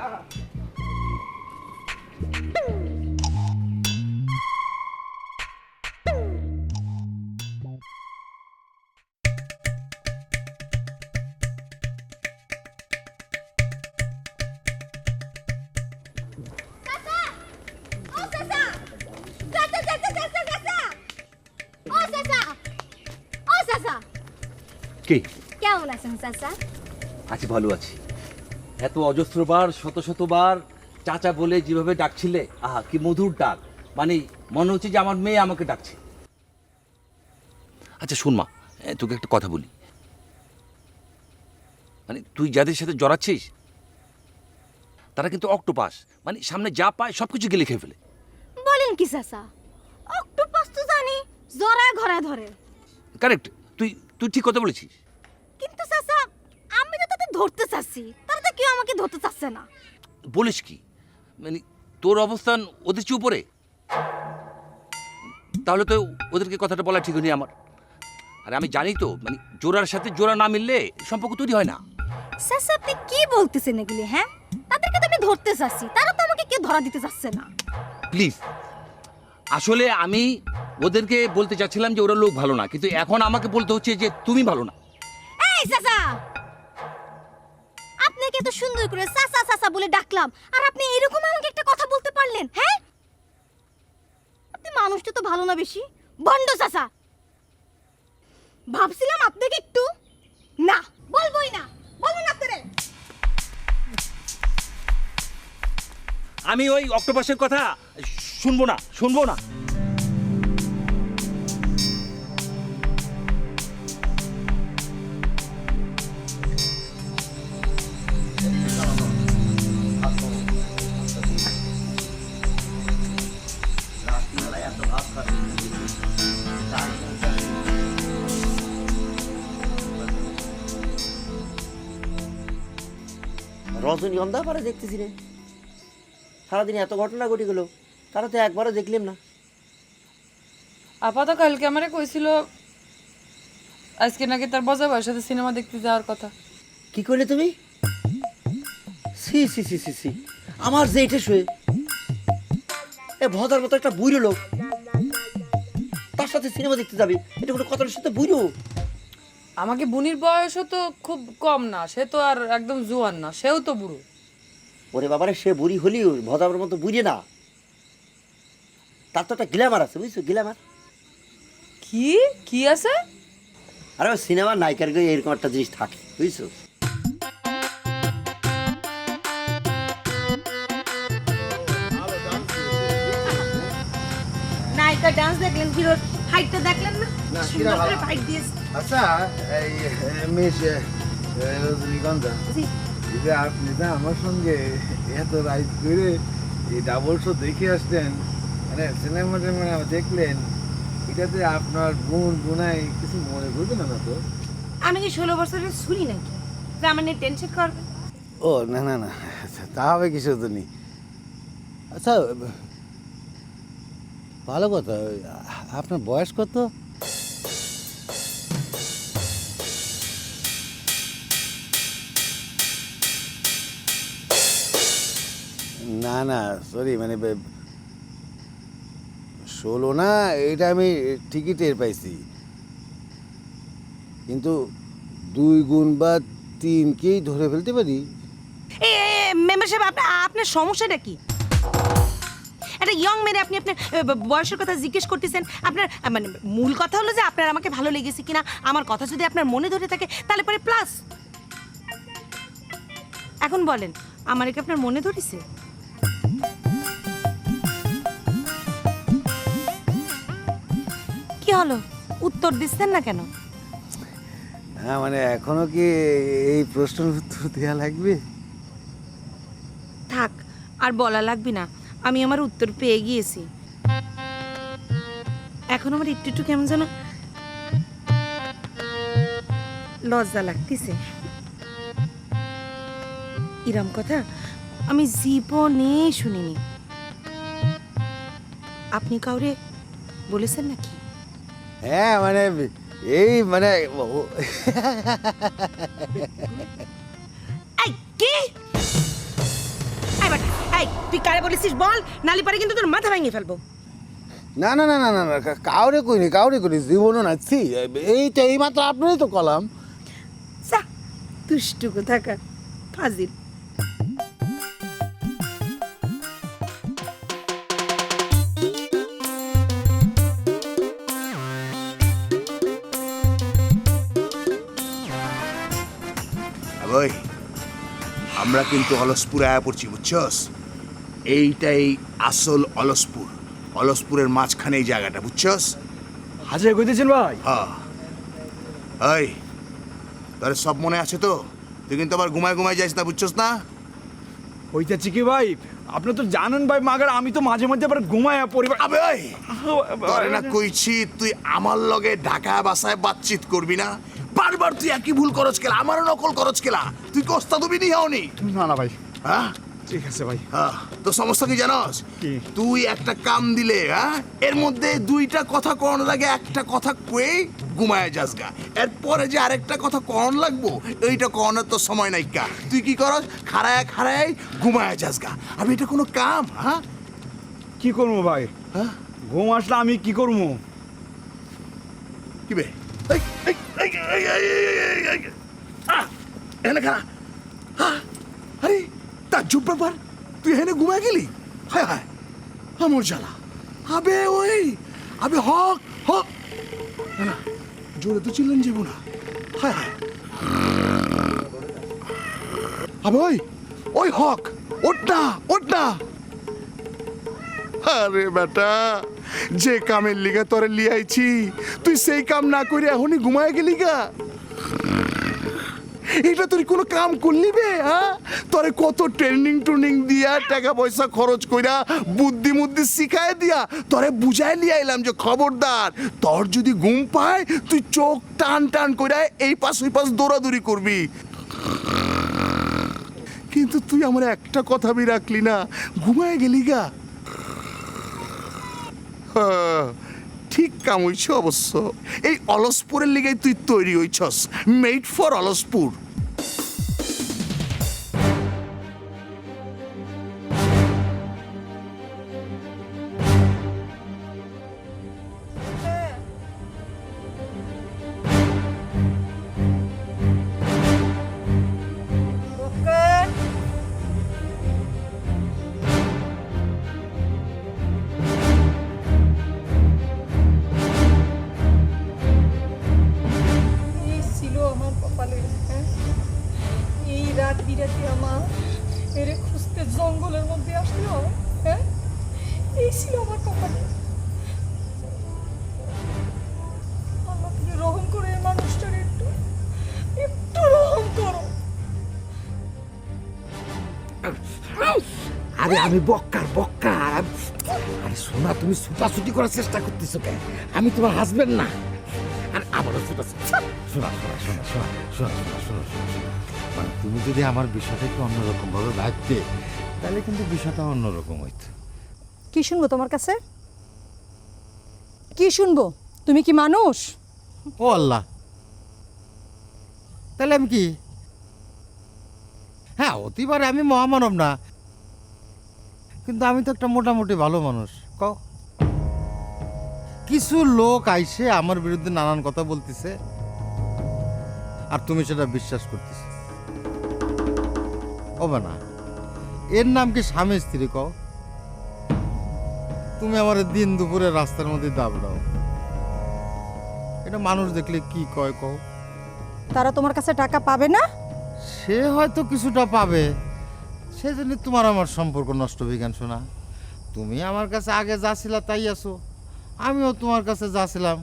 চাচা কে? কেমন আছেন চাচা? আছি, ভালো আছি। এত অজস্রবার শত শতবার চাচা বলে যেভাবে ডাকছিলে, আহা কি মধুর ডাক, মানে মনে হচ্ছে যে আমার মেয়ে আমাকে ডাকছে। আচ্ছা শোন মা, তোকে একটা কথা বলি, মানে তুই যাদের সাথে জড়াচ্ছিস তারা কিন্তু অক্টোপাস, মানে সামনে যা পায় সব কিছু গিলে খেয়ে ফেলে। বলেন কি চাচা? অক্টোপাস তো জানি জড়ায় ঘরে ধরে। কারেক্ট, তুই তুই ঠিক কথা বলেছিস। কিন্তু চাচা আমি তো তাদের ধরতে চাচ্ছি, তারা তো কেউ আমাকে ধরতে চাচ্ছে না। বলিস কি, মানে তোর অবস্থান ওদের চেয়ে উপরে? তাহলে তো ওদেরকে কথাটা বলা ঠিক হয়নি আমার। আর আমি জানি তো, মানে জোড়ার সাথে জোড়া না মিললে সম্পর্ক তৈরি হয় না। চাচা আপনি কি বলতেছেন এগুলি? হ্যাঁ, তাদেরকে তো আমি ধরতে চাচ্ছি, তারা তো আমাকে কেউ ধরা দিতে চাচ্ছে না। প্লিজ, আসলে আমি ওদেরকে বলতে চাচ্ছিলাম যে ওরা লোক ভালো না, কিন্তু এখন আমাকে বলতে হচ্ছে যে তুমি ভালো না। এই চাচা, আপনাকে এত সুন্দর করে চাচা চাচা বলে ডাকলাম, আর আপনি এরকম আমাকে একটা কথা বলতে পারলেন? হ্যাঁ, আপনি মানুষটা তো ভালো না বেশি, বন্ড চাচা। ভাবছিলাম আপনাকে একটু না বলবোই না, বলবো না আপনারে। আমি ওই অক্টোপাসের কথা শুনবো না, শুনবো না। রজনীগন্ধা পারে দেখতেছি রে, সারাদিন এত ঘটনা ঘটে গেল, তারা তো একবারও দেখলাম না। আপা তো কালকে আমারে কইছিল আজকে নাকি তার বজা ভাইয়ের সাথে সিনেমা দেখতে যাওয়ার কথা। কি করলে তুমি? সি সি সি সি সি, আমার যে এটা শুয়ে এ ভদার মতো একটা বুড়ো লোক, তার সাথে সিনেমা দেখতে যাবি, এটা কোনো কথার সাথে বুড়ো? আমাকে বুনির বয়সও তো খুব কম না, সে তো আর একদম জোয়ান না, সেও তো বুড়ো। ওরে বাবারে, সে বুড়ি হলেও ভদার মতো বুড়ে না, তার তো একটা গ্ল্যামার আছে, বুঝছো? গ্ল্যামার কি কি আছে? আরে সিনেমার নায়িকার গায়ে এরকম একটা জিনিস থাকে, বুঝছো? নায়িকা ডান্স দেখলেন, হিরোর হাইটটা দেখলেন না? না, সুন্দর সেটা করে ভালো। ফাইট দিয়েছে। আচ্ছা, এই মিস রজনীগন্ধা, এই যে আপনি না আমার সঙ্গে এত রাইড করে এই ডাবল শো দেখে আসলেন, মানে সিনেমা টেনেমা দেখলেন, এটাতে আপনার বোন বোনাই কিছু মনে করবে না তো? আমি কি 16 বছরের ছুরি নাকি যে আমার নিয়ে টেনশন করবে? ও না না না, তা হবে কিছু তো নেই। আচ্ছা ভালো কথা, আপনার বয়স কত? না না সরি, মানে 16 না, এটা আমি ঠিকই টের পাইছি, কিন্তু 2 গুণ বা 3কেই ধরে ফেলতে পারি। মেম্বার সাহেব, আপনার সমস্যাটা কি? একটা ইয়ং মেয়ে আপনি আপনার বয়সের কথা জিজ্ঞেস করতেছেন। আপনার মানে মূল কথা হলো যে আপনার আমাকে ভালো লেগেছে কিনা, আমার কথা যদি আপনার মনে ধরে থাকে তাহলে পরে প্লাস। এখন বলেন, আমার কি আপনার মনে ধরেছে? কি হলো, উত্তর দিচ্ছেন না কেন? হ্যাঁ, মানে এখনো কি এই প্রশ্নের উত্তর দেওয়া লাগবে? থাক, আর বলা লাগবে না, আমি আমার উত্তর পেয়ে গিয়েছি। এখন আমার একটু একটু কেমন যেন লজ্জা লাগতেছে। এরম কথা আমি জীবনে শুনিনি। আপনি কাউরে বলেছেন নাকি? হ্যাঁ, মানে এই মানে এই কি? এই বেটা, এই তুই কারে বলেছিস বল, নালি পারে কিন্তু তোর মাথা ভেঙে ফেলবো। না না না না না না, কাউরে কইনি জীবনও নাচ্ছি, এই মাত্র আপনারই তো কলাম। যা দুষ্টু কোথাকার ফাজিল। ওই আমরা কিন্তু অলসপুর আয়া পড়ছি বুঝছস? এইটাই আসল অলসপুর। অলসপুরের মাঝখানে এই জায়গাটা বুঝছস? হাজিরা কইতেছেন ভাই? হ্যাঁ। ওই তোর সব মনে আছে তো? তুই কিন্তু আবার ঘুমায় ঘুমায় যাইস না বুঝছস না? হইতেছে কি ভাই, আপনি তো জানেন ভাই মাগার আমি তো মাঝে মধ্যে আবার ঘুমায়া পরিবার। আবে ওই তোরে না কইছি তুই আমার লগে ঢাকা বাসায় বাতচিত করবি না। বারবার তুই একই ভুল করছ কেলা, আমারও নকল করছ কেলা। তুই কি ওস্তাদ হবি নি হওনি? না না ভাই। হ্যাঁ ঠিক আছে ভাই। হ্যাঁ, তো সমস্যা কি জানোস? তুই একটা কাম দিলে, হ্যাঁ, এর মধ্যে দুইটা কথা কোন লাগে, একটা কথা কয়ে ঘুমায় যাস গা। এরপরে যে আরেকটা কথা কোন লাগবো এইটা কোনের তো সময় নাই কা। তুই কি করস? খাড়ায় খাড়ায় ঘুমায় যাস গা। আমি এটা কোনো কাম? হ্যাঁ, কি করবো ভাই? হ্যাঁ, ঘুম আসলে আমি কি করবো? কি বে? এখানে খাড়া। আরে তাজ্জব ব্যাপার, তুই এখানে ঘুমায় গেলি? হায় হায় আমার জ্বালা। আবে ওই আবে হক হক না, জোরে তো চিল্লেন যাবো না। হায় হায় আবে ওই ওই হক, ওঠ না ওঠ না। আরে বেটা, যে কামের লিগা তোরে লিয়াইছি তুই সেই কাম না করে এখনই ঘুমায় গেলি গা। এটা তুই কোনো কাম করলি বে? হ্যাঁ, তোরে কত ট্রেনিং দিয়া টাকা পয়সা খরচ কইরা বুদ্ধি মুদ্ধি শিখায় দিয়া তোরে বুঝাই লিয়ে আইলাম যে খবরদার তোর যদি ঘুম পায় তুই চোখ টান টান কইরা এই পাশ ওই পাশ দৌড়াদৌড়ি করবি। কিন্তু তুই আমার একটা কথা বি রাখলি না, ঘুমায় গেলি গা। ঠিক কাম হইছে অবশ্য। এই অলসপুরের লিগে তুই তৈরি হইছস, মেড ফর অলসপুর। এই রাত বিরাতে আমার এরে খুঁজতে জঙ্গলের মধ্যে আসতে হয়। হ্যাঁ, এই ছিল আমার কপালে। আল্লাহ তুমি রহম করে এই মানুষটার একটু একটু রহম করো। আরে আমি বক্কার বক্কার। আরে শোনা, তুমি ছুটাছুটি করার চেষ্টা করতেছো কেন? আমি তোমার হাজবেন্ড না। আর আবারও ছুটাছুটি। শোনা শোনা শোনা শোনা শোনা শোনা শোনা শোনা, মানে তুমি যদি আমার বিষয়টা একটু অন্যরকম ভাবে ভাবতে তাহলে কিন্তু বিষয়টা অন্যরকম হইতো। কি শুনবো তোমার কাছে? কি শুনবো? তুমি কি মানুষ? ও আল্লাহ, তাহলে আমি কি? হ্যাঁ, হতেই পারে আমি মহামানব না, কিন্তু আমি তো একটা মোটামুটি ভালো মানুষ। কও, কিছু লোক আইসে আমার বিরুদ্ধে নানান কথা বলতেছে আর তুমি সেটা বিশ্বাস করতেছে। হবে না, এর নাম কি স্বামী স্ত্রী? কও, তুমি আমার দিন দুপুরে রাস্তার মধ্যে দাবড়াও, এটা মানুষ দেখলে কি কয়? কও, তারা তোমার কাছে টাকা পাবে না? সে হয়তো কিছুটা পাবে, সেজন্য তোমার আমার সম্পর্ক নষ্ট বিজ্ঞান। শোনা, তুমি আমার কাছে আগে যা ছিলা তাই আছো, আমিও তোমার কাছে যা ছিলাম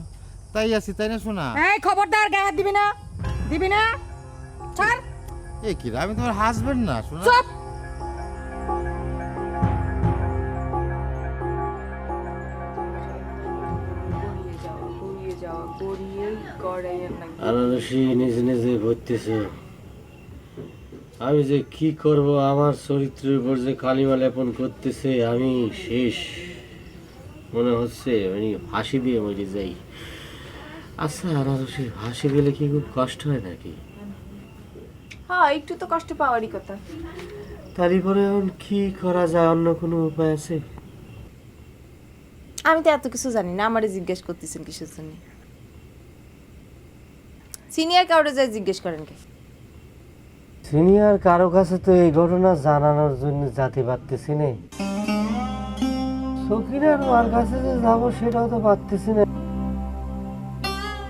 তাই আছি, তাই না? শোনা, এই খবরদার, গায়ে হাত দিবি না, দিবি না, ছাড়। এ কি রে, আমি তোমার হাজবেন্ড না? শোনা, চুপ। আনারসি নিজে নিজে ভরতেছে। আমি যে কি করব, আমার চরিত্রের উপর যে কালিমা লেপন করতেছে, আমি শেষ মনে হচ্ছে, মানে ফাঁসি দিয়ে মরে যাই। আচ্ছা আনারসি, ফাঁসি গেলে কি খুব কষ্ট হয় নাকি? হ্যাঁ, একটু তো কষ্ট পাওয়ারই কথা। তারপরে এখন কি করা যায়, অন্য কোনো উপায় আছে? আমি তো এত কিছু জানি না, আমারে জিজ্ঞেস করতেছেন কিসের জন্য? সিনিয়র কাউরে যাই জিজ্ঞেস করেন কে? সিনিয়র কারো কাছে তো এই ঘটনা জানানোর জন্য জাতি পারতেছি না। সকিনার মার কাছে যে যাবো সেটাও তো পারতেছি না।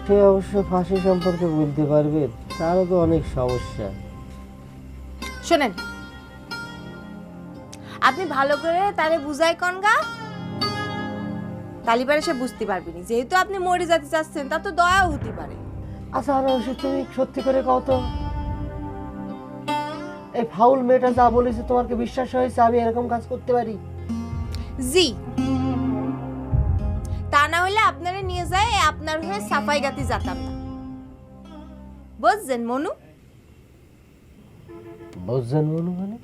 সে অবশ্য ফাঁসি সম্পর্কে বলতে পারবে, তারও তো অনেক সমস্যা। শোনেন, আপনি ভালো করে তারে বুঝাই কনগা, তালিবারে সে বুঝতে পারবেনি। যেহেতু আপনি মরে যেতে চাচ্ছেন, তা তো দয়াও হতে পারে। আচ্ছা আনারসি, তুমি সত্যি করে কও তো, এই ফাউল মেয়েটা যা বলেছে তোমার কি বিশ্বাস হয়েছে আমি এরকম কাজ করতে পারি? জি, তা না হলে আপনারা নিয়ে যায় আপনার হয়ে সাফাই গাতি যেতাম না। বুঝছেন মনু? বুঝছেন মনু মানে?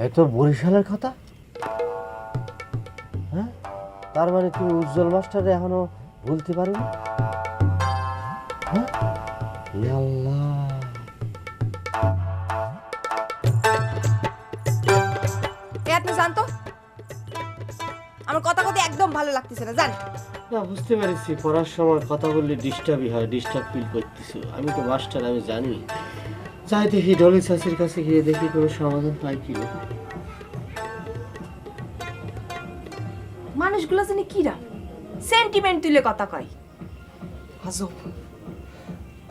এই তো বরিশালের কথা। হ্যাঁ, তার মানে তুমি উজ্জ্বল মাস্টার এখনো ভুলতে পারোনি? হ্যাঁ, হে আল্লাহ। আপনি জানতো আমার কথা কথা একদম ভালো লাগতেছে না, জান? না, বুঝতে পেরেছি, পড়ার সময় কথা বললে ডিস্টার্বই হয়, ডিস্টার্ব ফিল করতেছো। আমি তো মাস্টার, আমি জানি। যাই দেখি ডলি চাষির কাছে গিয়ে দেখি কোনো সমাধান পাই কি। মানুষগুলো জানি কিরা সেন্টিমেন্ট তুলে কথা কয়। আজব।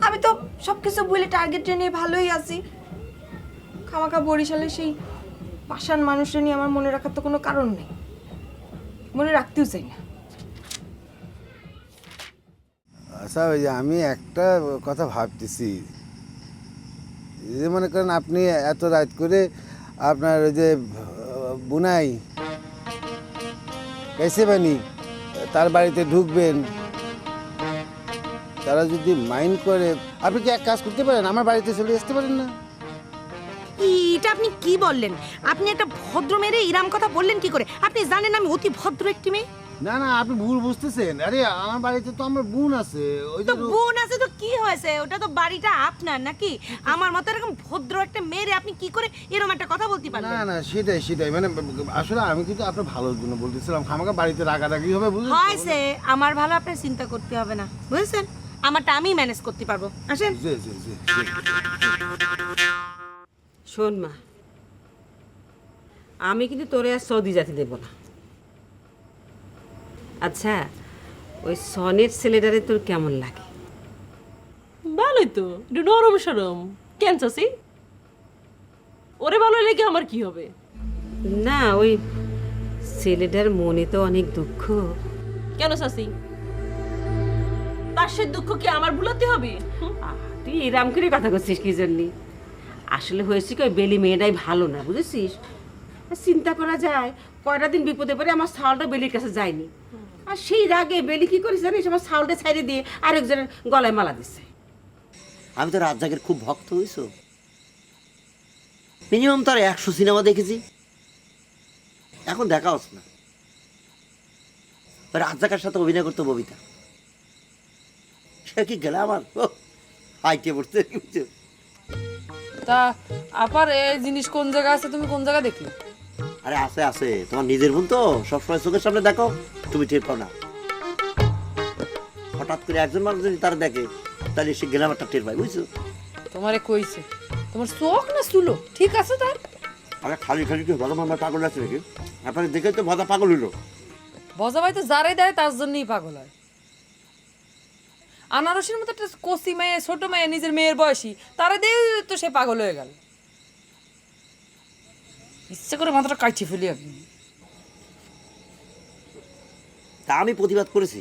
আমি তো সবকিছু বলে টার্গেট নিয়ে ভালোই আছি। খামাখা বরিশালে সেই পাষাণ মানুষটা নিয়ে আমার মনে রাখার তো কোনো কারণ নেই, মনে রাখতেও চাই না। আচ্ছা, ওই যে আমি একটা কথা ভাবতেছি, এই যে মনে করেন আপনি এত রাত করে আপনার ওই যে বুনাই কেসে বানি তার বাড়িতে ঢুকবেন, তারা যদি মাইন্ড করে, আপনি কি এক কাজ করতে পারেন, আমার বাড়িতে চলে আসতে পারেন না? এটা আপনি কি বললেন? আপনি একটা ভদ্র মেয়ে ইরাম কথা বললেন কি করে? আপনি জানেন আমি অতি ভদ্র একটি মেয়ে। না না, আপনি ভুল বুঝতেছেন। আরে আমার বাড়িতে তো আমার বোন আছে। ওই তো বোন আছে তো কি হয়েছে? ওটা তো বাড়িটা আপনার নাকি? আমার মতো এরকম ভদ্র একটা মেয়ে আপনি কি করে এরকম একটা কথা বলতে পারলেন? না না, সেটাই সেটাই, মানে আসলে আমি কিন্তু আপনার ভালোর জন্য বলতেছিলাম, খামাখা বাড়িতে রাগারাগি হবে, বুঝলেন? হয়েছে, আমার ভালো আপনার চিন্তা করতে হবে না, বুঝছেন? আমারটা আমি ম্যানেজ করতে পারবো। আসেন। জি জি জি। শোন মা, আমি কিন্তু তোরে আর সৌদি জাতি দেব না। আচ্ছা, ওই সনের ছেলেটারে তোর কেমন লাগে? ভালোই তো, একটু নরম সরম। কেন চাষি, ওরে ভালো লেগে আমার কি হবে? না, ওই ছেলেটার মনে তো অনেক দুঃখ। কেন চাষি, তার সে দুঃখ কি আমার ভুলাতে হবে? তুই এরাম করে কথা করছিস কি জন্য? আসলে হয়েছে কি, ওই বেলি মেয়েটাই ভালো না, বুঝেছিস? চিন্তা করা যায়, কয়টা দিন বিপদে পড়ে আমার ছাউলটা বেলির কাছে যায়নি, আর সেই রাগে বেলি কি করেছে জানিস? আমার ছাউলটা ছাইড়ে দিয়ে আরেকজনের গলায় মালা দিচ্ছে। আমি তো রাজ্জাকের খুব ভক্ত হইছো। মিনিমাম তার 100 সিনেমা দেখেছি, এখন দেখা হচ্ছে না। রাজ্জাকের সাথে অভিনয় করতো ববিতা, সে কি গেলে আমার হাইটে পড়তে। তা আপার এই জিনিস কোন জায়গা আছে, তুমি কোন জায়গা দেখলে? আরে আছে আছে, তোমার নিজের বোন তো, সবসময় চোখের সামনে দেখো, তুমি টের পাও না। হঠাৎ করে একজন মানুষ যদি তারা দেখে, তাহলে সে গেলাম একটা টের পায়, বুঝছো? তোমারে কইছে তোমার চোখ না চুলো ঠিক আছে তার? আরে খালি খালি কি ভালো মামা পাগল আছে নাকি? আপনাকে দেখে তো ভাজা পাগল হইলো। ভজা ভাই তো যারাই দেয় তার জন্যই পাগল হয়। আনারসের মতো একটা কচি মেয়ে, ছোট মেয়ে, নিজের মেয়ের বয়সী, তারা দিয়ে তো সে পাগল হয়ে গেল। ইচ্ছে করে মাথাটা কাটছি ফেলি আপনি। তা আমি প্রতিবাদ করেছি,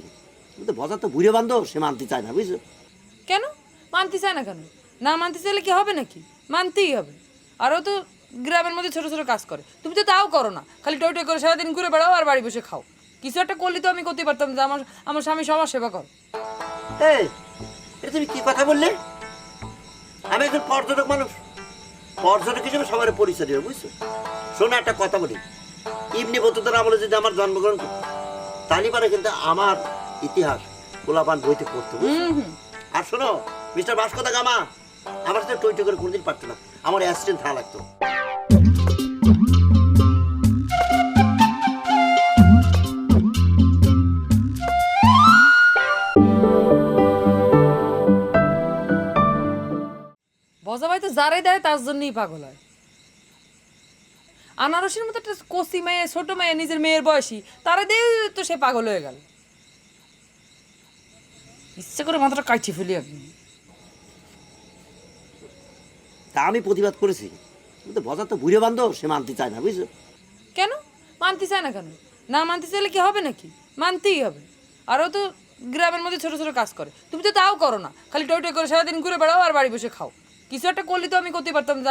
কিন্তু ভজা তো বুড়ে বান্ধব, সে মানতে চায় না, বুঝছো? কেন মানতে চায় না? কেন না মানতে চাইলে কি হবে নাকি? মানতেই হবে। আরও তো গ্রামের মধ্যে ছোট ছোট কাজ করে, তুমি তো তাও করো না, খালি টই টই করে সারাদিন ঘুরে বেড়াও আর বাড়ি বসে খাও। কিছু একটা করলে তো আমি করতে পারতাম যে আমার স্বামী সমাজ সেবা কর। এই, এটা তুমি কি কথা বললে? আমি একজন পর্যটক মানুষ, পর্যটক হিসেবে সবার পরিচয় দেবে, বুঝছো? শোনো একটা কথা বলি, ইবনে বতুতার আমলে যদি আমার জন্মগ্রহণ করতো, তাহলে পারে কিন্তু আমার ইতিহাস গোলাপান বইতে পড়তো, বুঝছো? আর শোনো মিস্টার ভাস্কো দা গামা, আমার সাথে টই টই করে কোনোদিন পারতো না, আমার অ্যাসিস্ট্যান্ট থাকা লাগতো। ভজা ভাই তো যারাই দেয় তার জন্যই পাগল হয়। আনারসের মতো একটা কচি মেয়ে, ছোট মেয়ে, নিজের মেয়ের বয়সী, তারা দিয়ে তো সে পাগল হয়ে গেল। ইচ্ছে করে মাথাটা কাটছি ফেলি আপনি। তা আমি প্রতিবাদ করেছি, কিন্তু বজার তো বুড়ে বান্ধব, সে মানতে চায় না, বুঝছো? কেন মানতে চায় না কেন? না মানতে চাইলে কি হবে নাকি? মানতেই হবে। আরও তো গ্রামের মধ্যে ছোট ছোট কাজ করে, তুমি তো তাও করো না, খালি টই টই করে সারাদিন ঘুরে বেড়াও আর বাড়ি বসে খাও। কিছু একটা করলে তো আমি করতে পারতাম যে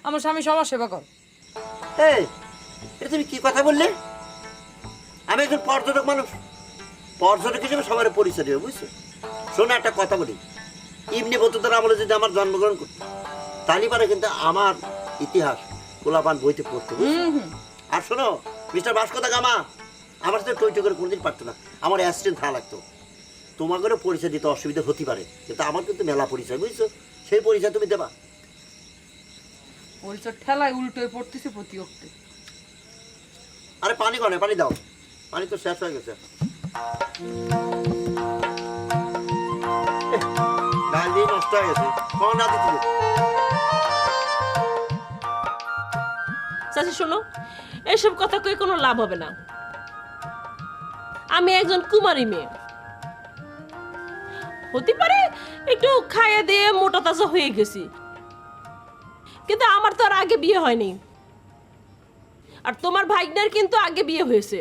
আমার স্বামী সমাজ সেবা করো। এই এটা তুমি কি কথা বললে? আমি একজন পর্যটক মানুষ, পর্যটক হিসেবে সবার পরিচয় দেবে, বুঝছো? শোনো একটা কথা বলি, ইবনে বতুতার আমলে যদি আমার জন্মগ্রহণ করতো তাহলে পারে কিন্তু আমার ইতিহাস গোলাপান বইতে পড়তো, বুঝছো? আর শোনো মিস্টার ভাস্কো দা গামা আমার সাথে টই টই করে কোনোদিন পারতো না, আমার অ্যাসিস্ট্যান্ট থাকা লাগতো। তোমাকেও পরিচয় দিতে অসুবিধা হতে পারে, কিন্তু আমার কিন্তু মেলা পরিচয়, বুঝছো? সেই পরিচয় তুমি দেবা। পরিচয় ঠেলায় উল্টোয় পড়তেছে প্রতি অক্টে। আরে পানি কনে, পানি দাও, পানি তো শেষ হয়ে গেছে। ডাল দিয়ে নষ্ট হয়ে গেছে, কখন না দিতে? চাচি শোনো, এসব কথা কই কোনো লাভ হবে না। আমি একজন কুমারী মেয়ে, হতে পারে একটু খাইয়ে দিয়ে মোটা তাজা হয়ে গেছি, কিন্তু আমার তো আর আগে বিয়ে হয়নি। আর তোমার ভাইগনার কিন্তু আগে বিয়ে হয়েছে,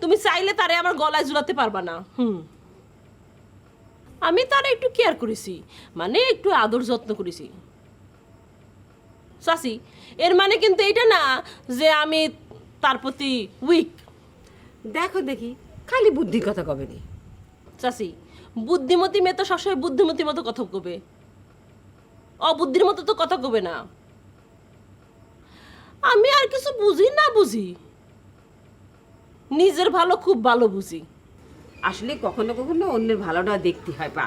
তুমি চাইলে তারে আমার গলায় ঝুলাতে পারবা না। আমি তারে একটু কেয়ার করেছি, মানে একটু আদর যত্ন করেছি। চাচি, এর মানে কিন্তু এটা না যে আমি তার প্রতি উইক। দেখো দেখি খালি বুদ্ধির কথা কবে নি। চাচি, বুদ্ধিমতী মেয়ে তো সবসময় বুদ্ধিমতীর মতো কথা কবে, অবুদ্ধির মতো তো কথা কবে না। আমি আর কিছু বুঝি না বুঝি, নিজের ভালো খুব ভালো বুঝি। আসলে কখনো কখনো অন্যের ভালোটা দেখতে হয় পা।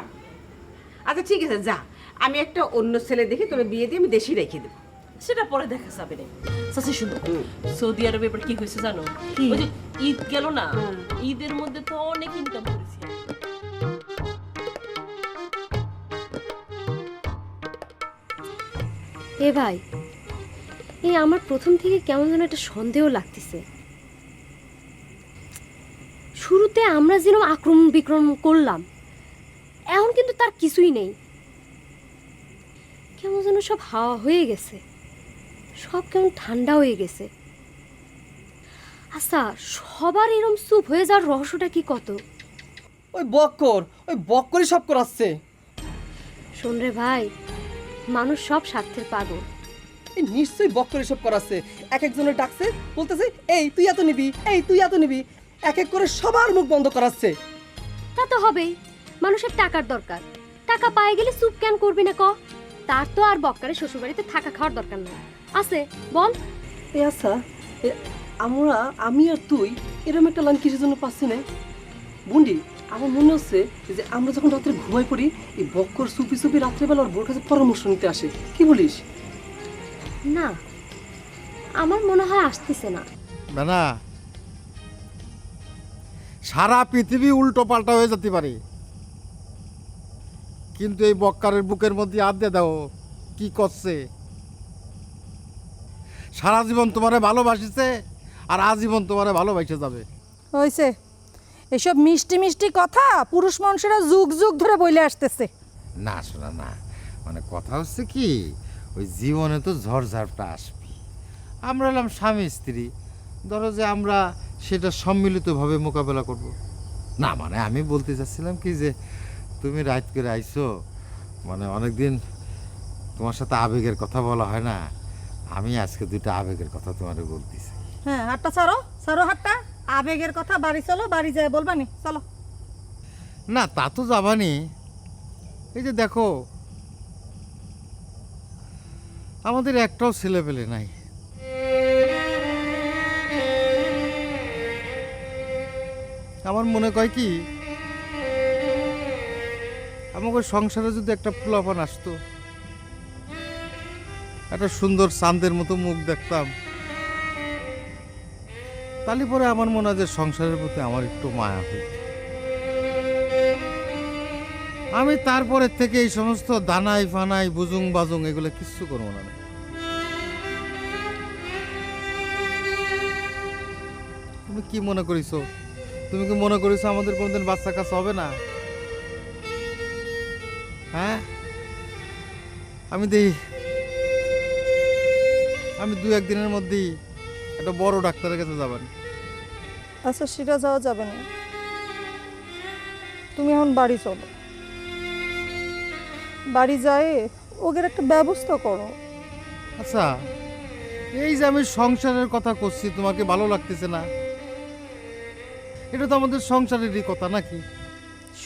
আচ্ছা ঠিক আছে, যা আমি একটা অন্য ছেলে দেখে তোর বিয়ে দিয়ে আমি দেশে রেখে দেবো। সেটা পরে দেখা যাবে না। চাচি শুনো, সৌদি আরবে এবার কি হয়েছে জানো? ওই যে ঈদ গেল না, ঈদের মধ্যে তো অনেক ইনকাম করেছি। এ ভাই, এই আমার প্রথম থেকে কেমন যেন একটা সন্দেহ লাগতেছে। শুরুতে আমরা যেরকম আক্রমণ বিক্রমণ করলাম, এখন কিন্তু তার কিছুই নেই। কেমন যেন সব হাওয়া হয়ে গেছে, সব কেমন ঠান্ডা হয়ে গেছে। আচ্ছা, সবার এরম চুপ হয়ে যাওয়ার রহস্যটা কি কত? ওই বক্করই সব করাচ্ছে। শোন রে ভাই, মানুষ সব স্বার্থের পাগল। নিশ্চয়ই বক্করই সব করাচ্ছে। এক একজনের ডাকছে, বলতেছে এই তুই এত নিবি, এই তুই এত নিবি, এক এক করে সবার মুখ বন্ধ করাচ্ছে। তা তো হবেই, মানুষের টাকার দরকার, টাকা পায়ে গেলে চুপ কেন করবি না ক? তার তো আর বক্কারে শ্বশুরবাড়িতে থাকা খাওয়ার দরকার নেই, আছে বল? আচ্ছা, আমি আর তুই এরকম একটা লাইন কিসের জন্য পাচ্ছি না বুন্ডি? আমার মনে হচ্ছে যে আমরা যখন রাত্রে ঘুমাই পড়ি, এই বক্কর চুপি চুপি রাত্রেবেলা ওর বোর কাছে পরামর্শ নিতে আসে। কি বলিস? না, আমার মনে হয় আসতেছে না। না, সারা পৃথিবী উল্টো পাল্টা হয়ে যেতে পারে, কিন্তু এই বক্কারের বুকের মধ্যে হাত দিয়ে দাও কি করছে। সারা জীবন তোমারে ভালোবাসিছে আর আজীবন তোমারে ভালোবাসে যাবে। হয়েছে, এসব মিষ্টি মিষ্টি কথা পুরুষ মানুষেরা যুগ যুগ ধরে বলে আসতেছে। না শোনা না, মানে কথা হচ্ছে কি, ওই জীবনে তো ঝড়ঝাপটা আসবে। আমরা হলাম স্বামী স্ত্রী, ধরো যে আমরা সেটা সম্মিলিতভাবে মোকাবেলা করব। না মানে আমি বলতে চাচ্ছিলাম কি যে তুমি রাত করে আইছো, মানে অনেকদিন তোমার সাথে আবেগের কথা বলা হয় না, আমি আজকে দুটো আবেগের কথা তোমারে বলতেছি। হ্যাঁ, হাতটা ছাড়ো হাতটা। আবেগের কথা বাড়ি চলো, বাড়ি যায় বলবানি, চলো। না তা তো যাবানি, এই যে দেখো আমাদের একটাও ছেলে পেলে নাই। আমার মনে কয় কি, আমাকে সংসারে যদি একটা পোলাপান আসতো, একটা সুন্দর চাঁদের মতো মুখ দেখতাম, তাহলে পরে আমার মনে হয় যে সংসারের প্রতি আমার একটু মায়া হইত। আমি তারপরের থেকে এই সমস্ত দানাই ফানাই বুজুং বাজুং এগুলো কিচ্ছু করবো না। তুমি কি মনে করিছো? তুমি কি মনে করিছো আমাদের কোনদিন বাচ্চা কাচ্চা হবে না? হ্যাঁ, আমি 2-1 দিনের মধ্যেই একটা বড় ডাক্তারের কাছে যাবেন। আচ্ছা সেটা যাওয়া যাবে না, তুমি এখন বাড়ি চলো, বাড়ি যায় ওদের একটা ব্যবস্থা করো। আচ্ছা, এই যে আমি সংসারের কথা করছি, তোমাকে ভালো লাগতেছে না? এটা তো আমাদের সংসারেরই কথা নাকি?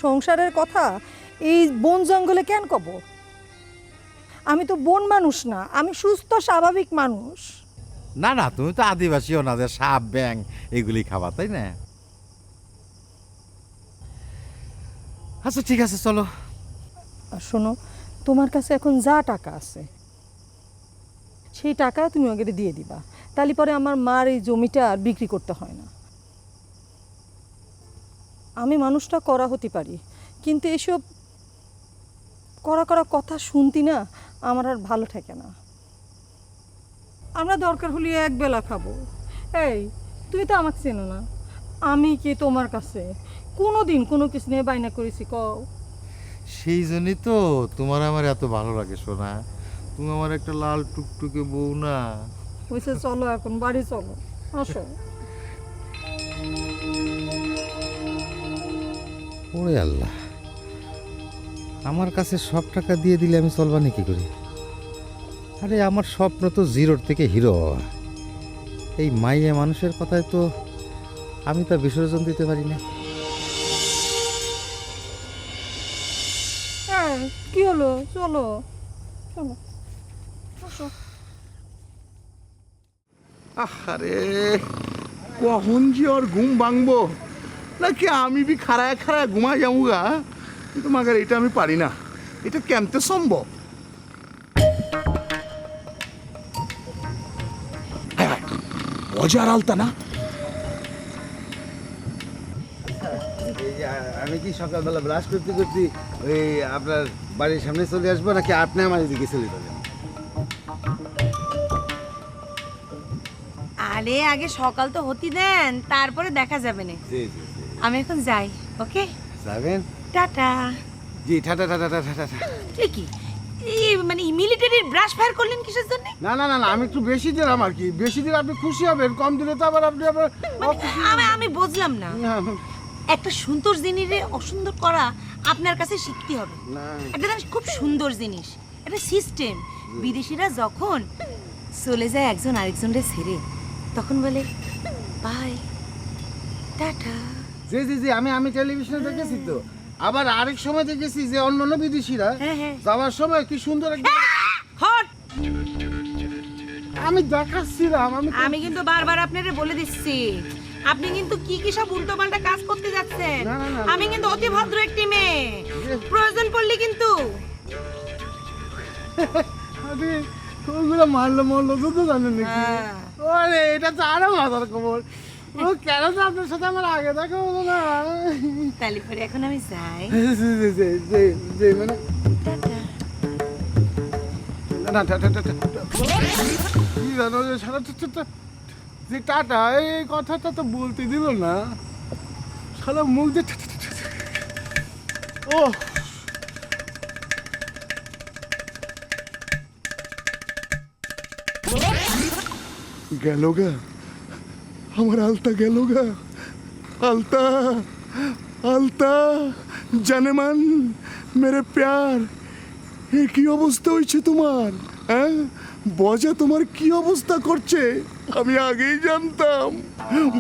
সংসারের কথা এই বন জঙ্গলে কেন কব? আমি তো বন মানুষ না, আমি সুস্থ স্বাভাবিক মানুষ। না না, তুমি তো আদিবাসীও না যে সাপ ব্যাং এগুলি খাবা, তাই না? আচ্ছা ঠিক আছে, চলো। আর শোনো, তোমার কাছে এখন যা টাকা আছে সেই টাকা তুমি ওকে দিয়ে দিবা, তাহলে পরে আমার মার এই জমিটা আর বিক্রি করতে হয় না। আমি মানুষটা করা হতে পারি, কিন্তু এসব করা করা কথা শুনতি না আমার আর ভালো থাকে না। আমরা দরকার হলে এক বেলা খাবো। এই তুমি তো আমাকে চেনো না, আমি কি তোমার কাছে কোনো দিন কোনো কিছু নিয়ে বায়না করেছি কও? সেই জন্যই তো তোমার আমার এত ভালো লাগে সোনা, তুমি আমার একটা লাল টুকটুকে বউ না। হয়েছে, চলো এখন বাড়ি চলো, আসো। ওরে আল্লাহ, আমার কাছে সব টাকা দিয়ে দিলে আমি চলবানি কি করি? আরে আমার স্বপ্ন তো জিরোর থেকে হিরো হওয়া। এই মাইয়া মানুষের কথায় তো আমি তা বিসর্জন দিতে পারি না। হ্যাঁ, কি হলো? চলো চলো, আসো। আরে কখন যে ওর ঘুম ভাঙবো নাকি আমি বি খাড়ায় খাড়ায় ঘুমা যাবো গা, কিন্তু মাগার এটা আমি পারি না, এটা কেমতে সম্ভব? মজার আলতা না? আমি কি সকালবেলা ব্রাশ করতে করতে ওই আপনার বাড়ির সামনে চলে আসবো, নাকি আপনি আমার এদিকে চলে যাবেন? আরে আগে সকাল তো হতে দেন, তারপরে দেখা যাবে না। জি জি আমি এখন যাই, ওকে? যাবেন? টাটা। জি, টাটা টাটা টাটা টাটা। ঠিকই, এই মানে মিলিটারির ব্রাশ ফায়ার করলেন কিসের জন্য? না না না না, আমি একটু বেশি দিলাম আর কি। বেশি দিলে আপনি খুশি হবেন, কম দিলে তো আবার আপনি আবার অখুশি হবেন। আমি বুঝলাম না, একটা সুন্দর জিনিসে অসুন্দর করা আপনার কাছে শিখতে হবে। একটা জিনিস খুব সুন্দর জিনিস, একটা সিস্টেম। বিদেশিরা যখন চলে যায় একজন আরেকজনকে ছেড়ে, তখন বলে বাই, টাটা। জি জি জি, আমি টেলিভিশনে দেখেছি তো। আবার আরেক সময় দেখেছি যে অন্যান্য বিদেশিরা যাওয়ার সময় কি সুন্দর একটা হট। আমি দেখাচ্ছিলাম। আমি কিন্তু বারবার আপনারে বলে দিচ্ছি, আপনি কিন্তু কি কি সব উল্টোপাল্টা কাজ করতে যাচ্ছেন। আমি কিন্তু অতি ভদ্র একটি মেয়ে, প্রয়োজন পড়লে কিন্তু আরে ওগুলো মারলো তো জানেন নাকি? ওরে এটা তো আরো মাথার খবর। ও কেন তো আপনার সাথে আমার আগে দেখা হলো না? তাহলে পরে এখন আমি যাই। মানে না কি জানো যে সারা যে টাটা এই কথাটা তো বলতে দিল না, সারা মুখ দিয়ে ও গেল গা, আমার আলতা গেল গা। আলতা আলতা জানেমান মেরে প্যার, এ কি অবস্থা হয়েছে তোমার? হ্যাঁ, বজা তোমার কি অবস্থা করছে আমি আগেই জানতাম।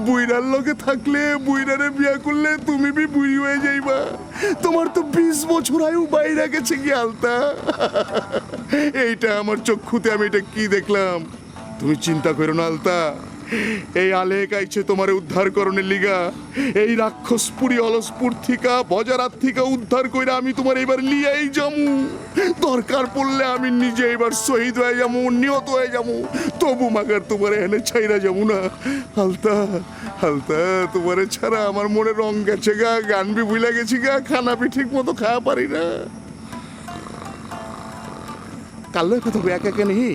বুইরার লগে থাকলে, বুইরারে বিয়া করলে তুমি বি বুড়ি হয়ে যাইবা। তোমার তো 20 বছর আয়ু বাইরে গেছে কি আলতা। এইটা আমার চক্ষুতে আমি এটা কি দেখলাম। তুমি চিন্তা করো না আলতা, এই আলেক আইছে তোমারে উদ্ধার করণের লিগা। এই রাক্ষসপুরি অলসপুর থিকা বজারাত থিকা উদ্ধার কইরা আমি তোমার এবার লিয়াই যামু। দরকার পড়লে আমি নিজে এবার শহীদ হয়ে যাবো, নিহত হয়ে যাবো, তবু মাগার তোমার এনে ছাইরা যাবো না। আলতা আলতা, তোমারে ছাড়া আমার মনে রং গেছে গা, গান বি ভুলে গেছি গা, খানা বি ঠিক মতো খাওয়া পারি না। কাল কথা একা একা নেই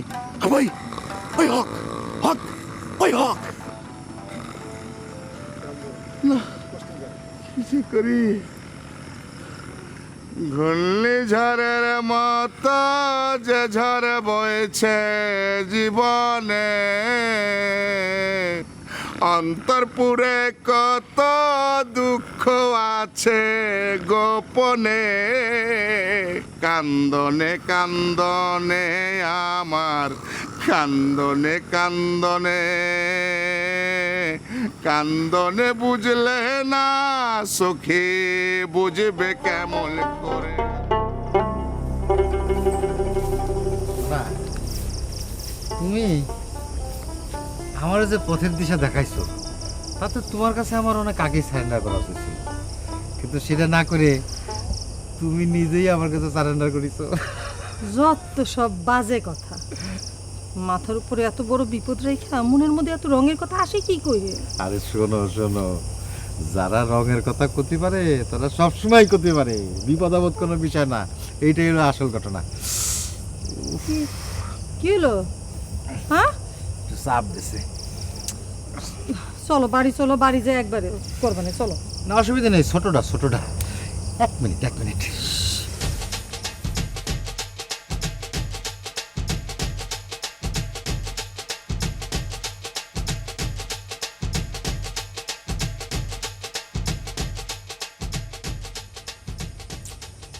ভাই, ওই হক হক ওই হক না, কিছু করি ঘূর্ণিঝড়ের মতো যে ঝড় বইছে জীবনে, অন্তরপুরে কত দুঃখ আছে গোপনে, কান্দনে কান্দনে আমার কান্দনে কান্দনে, কান্দনে বুঝলে না সখী বুঝবে কেমন করে। না, তুমি আমার যে পথের দিশা দেখাইছো তাতে তোমার কাছে আমার অনেক আগেই সারেন্ডার করা উচিত ছিল, কিন্তু সেটা না করে তুমি নিজেই আমার কাছে সারেন্ডার করেছো। যত সব বাজে কথা, মাথার উপরে এত বড় বিপদ রেখে মনের মধ্যে এত রঙের কথা আসে কি করে? আরে শোনো শোনো, যারা রঙের কথা করতে পারে তারা সবসময় করতে পারে, বিপদ আপদ কোনো বিষয় না, এইটাই হলো আসল ঘটনা। কি হলো? হ্যাঁ, একটু চাপ দিছে। চলো বাড়ি, চলো বাড়ি যাই একবারে করবানে, চলো। না অসুবিধা নেই, ছোটটা ছোটটা। এক মিনিট এক মিনিট।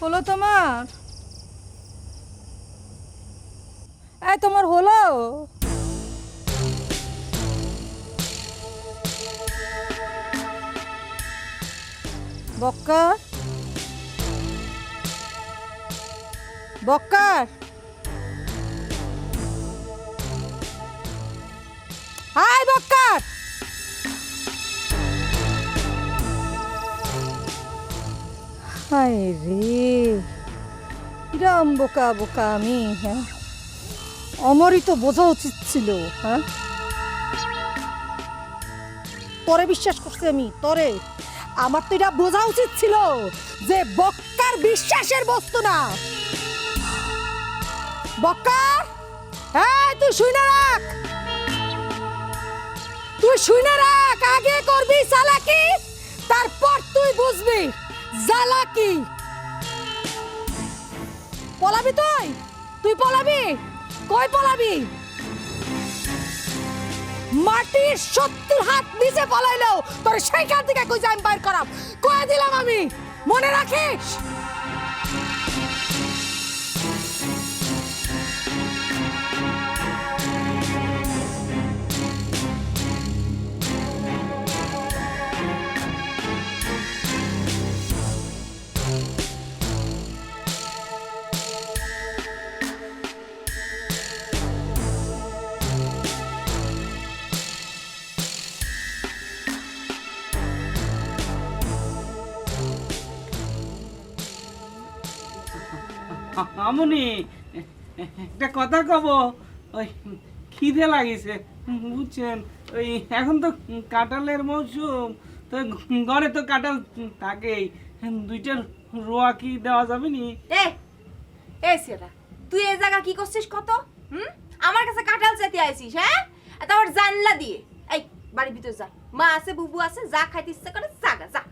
হলো তোমার? এই তোমার হলো? বক্কার, বক্কার, হাই বক্কার। হায় রে, কিরম বোকা বোকা আমি! হ্যাঁ, আমারই তো বোঝা উচিত ছিল। হ্যাঁ, তোরে বিশ্বাস করছি আমি, তোরে। আমার তো এটা বোঝা উচিত ছিল যে বক্কার বিশ্বাসের বস্তু না। বক্কার, হ্যাঁ তুই শুনে রাখ, তুই শুনে রাখ, আগে করবি চালাকি, তারপর তুই বুঝবি জ্বালা কি। পলাবি তুই? তুই পলাবি? কই পলাবি? মাটির 70 হাত নিচে পলাইলেও তোর সেইখান থেকে কই যাই বাইর করাম, কয়ে দিলাম আমি, মনে রাখিস। আমনি একটা কথা কব, ওই খিদে লাগিছে বুঝছেন, ওই এখন তো কাঁঠালের মৌসুম, তো ঘরে তো কাঁঠাল থাকেই, দুইটার রোয়া কি দেওয়া যাবে নি? এই সেটা তুই এই জায়গা কি করছিস কত? আমার কাছে কাঁঠাল চেতে আইছিস? হ্যাঁ, আর তারপর জানলা দিয়ে এই বাড়ির ভিতর যা, মা আছে বুবু আছে, যা খাইতে ইচ্ছে করে জাগা যা।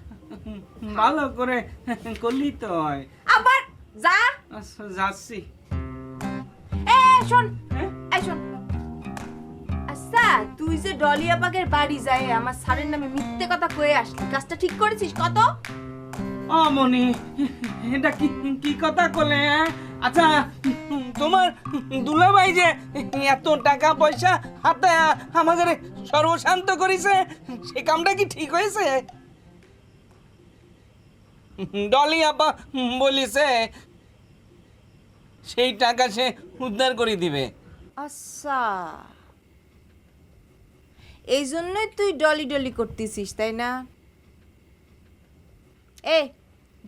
ভালো করে করলি তো হয়। আবার যা। আচ্ছা, যাচ্ছি। শোন, এই শোন, আচ্ছা তুই যে ডলিয়া বাগের বাড়ি যায় আমার স্যারের নামে মিথ্যে কথা কয়ে আসলি, কাজটা ঠিক করেছিস কত? মনি, এটা কি কি কথা কলে? আচ্ছা, তোমার দুলাভাই যে এত টাকা পয়সা হাতে আমাদের সর্বশান্ত করেছে, সে কামটা কি ঠিক হয়েছে? ডলি আপা বলিছে সেই টাকা সে উদ্ধার করে দিবে। আচ্ছা, এই জন্যই তুই ডলি ডলি করতেছিস তাই না? এ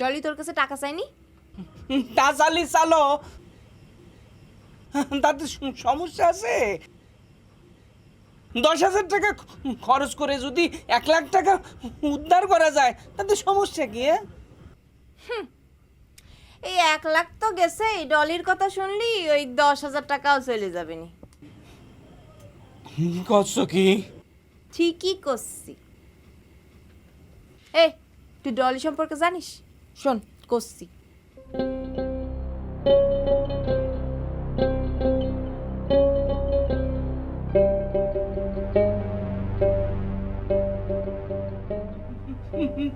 ডলি তোর কাছে টাকা চাইনি? তা চালি চালো, তাতে সমস্যা আছে? 10,000 টাকা খরচ করে যদি 1 লাখ টাকা উদ্ধার করা যায় তাতে সমস্যা কি? এই 1 লাখ তো গেছে, ডলির কথা শুনলি ওই 10,000 টাকাও চলে যাবে নি। কষ্ট কি? ঠিকই করছি। এই তুই ডলি সম্পর্কে জানিস? শোন করছি,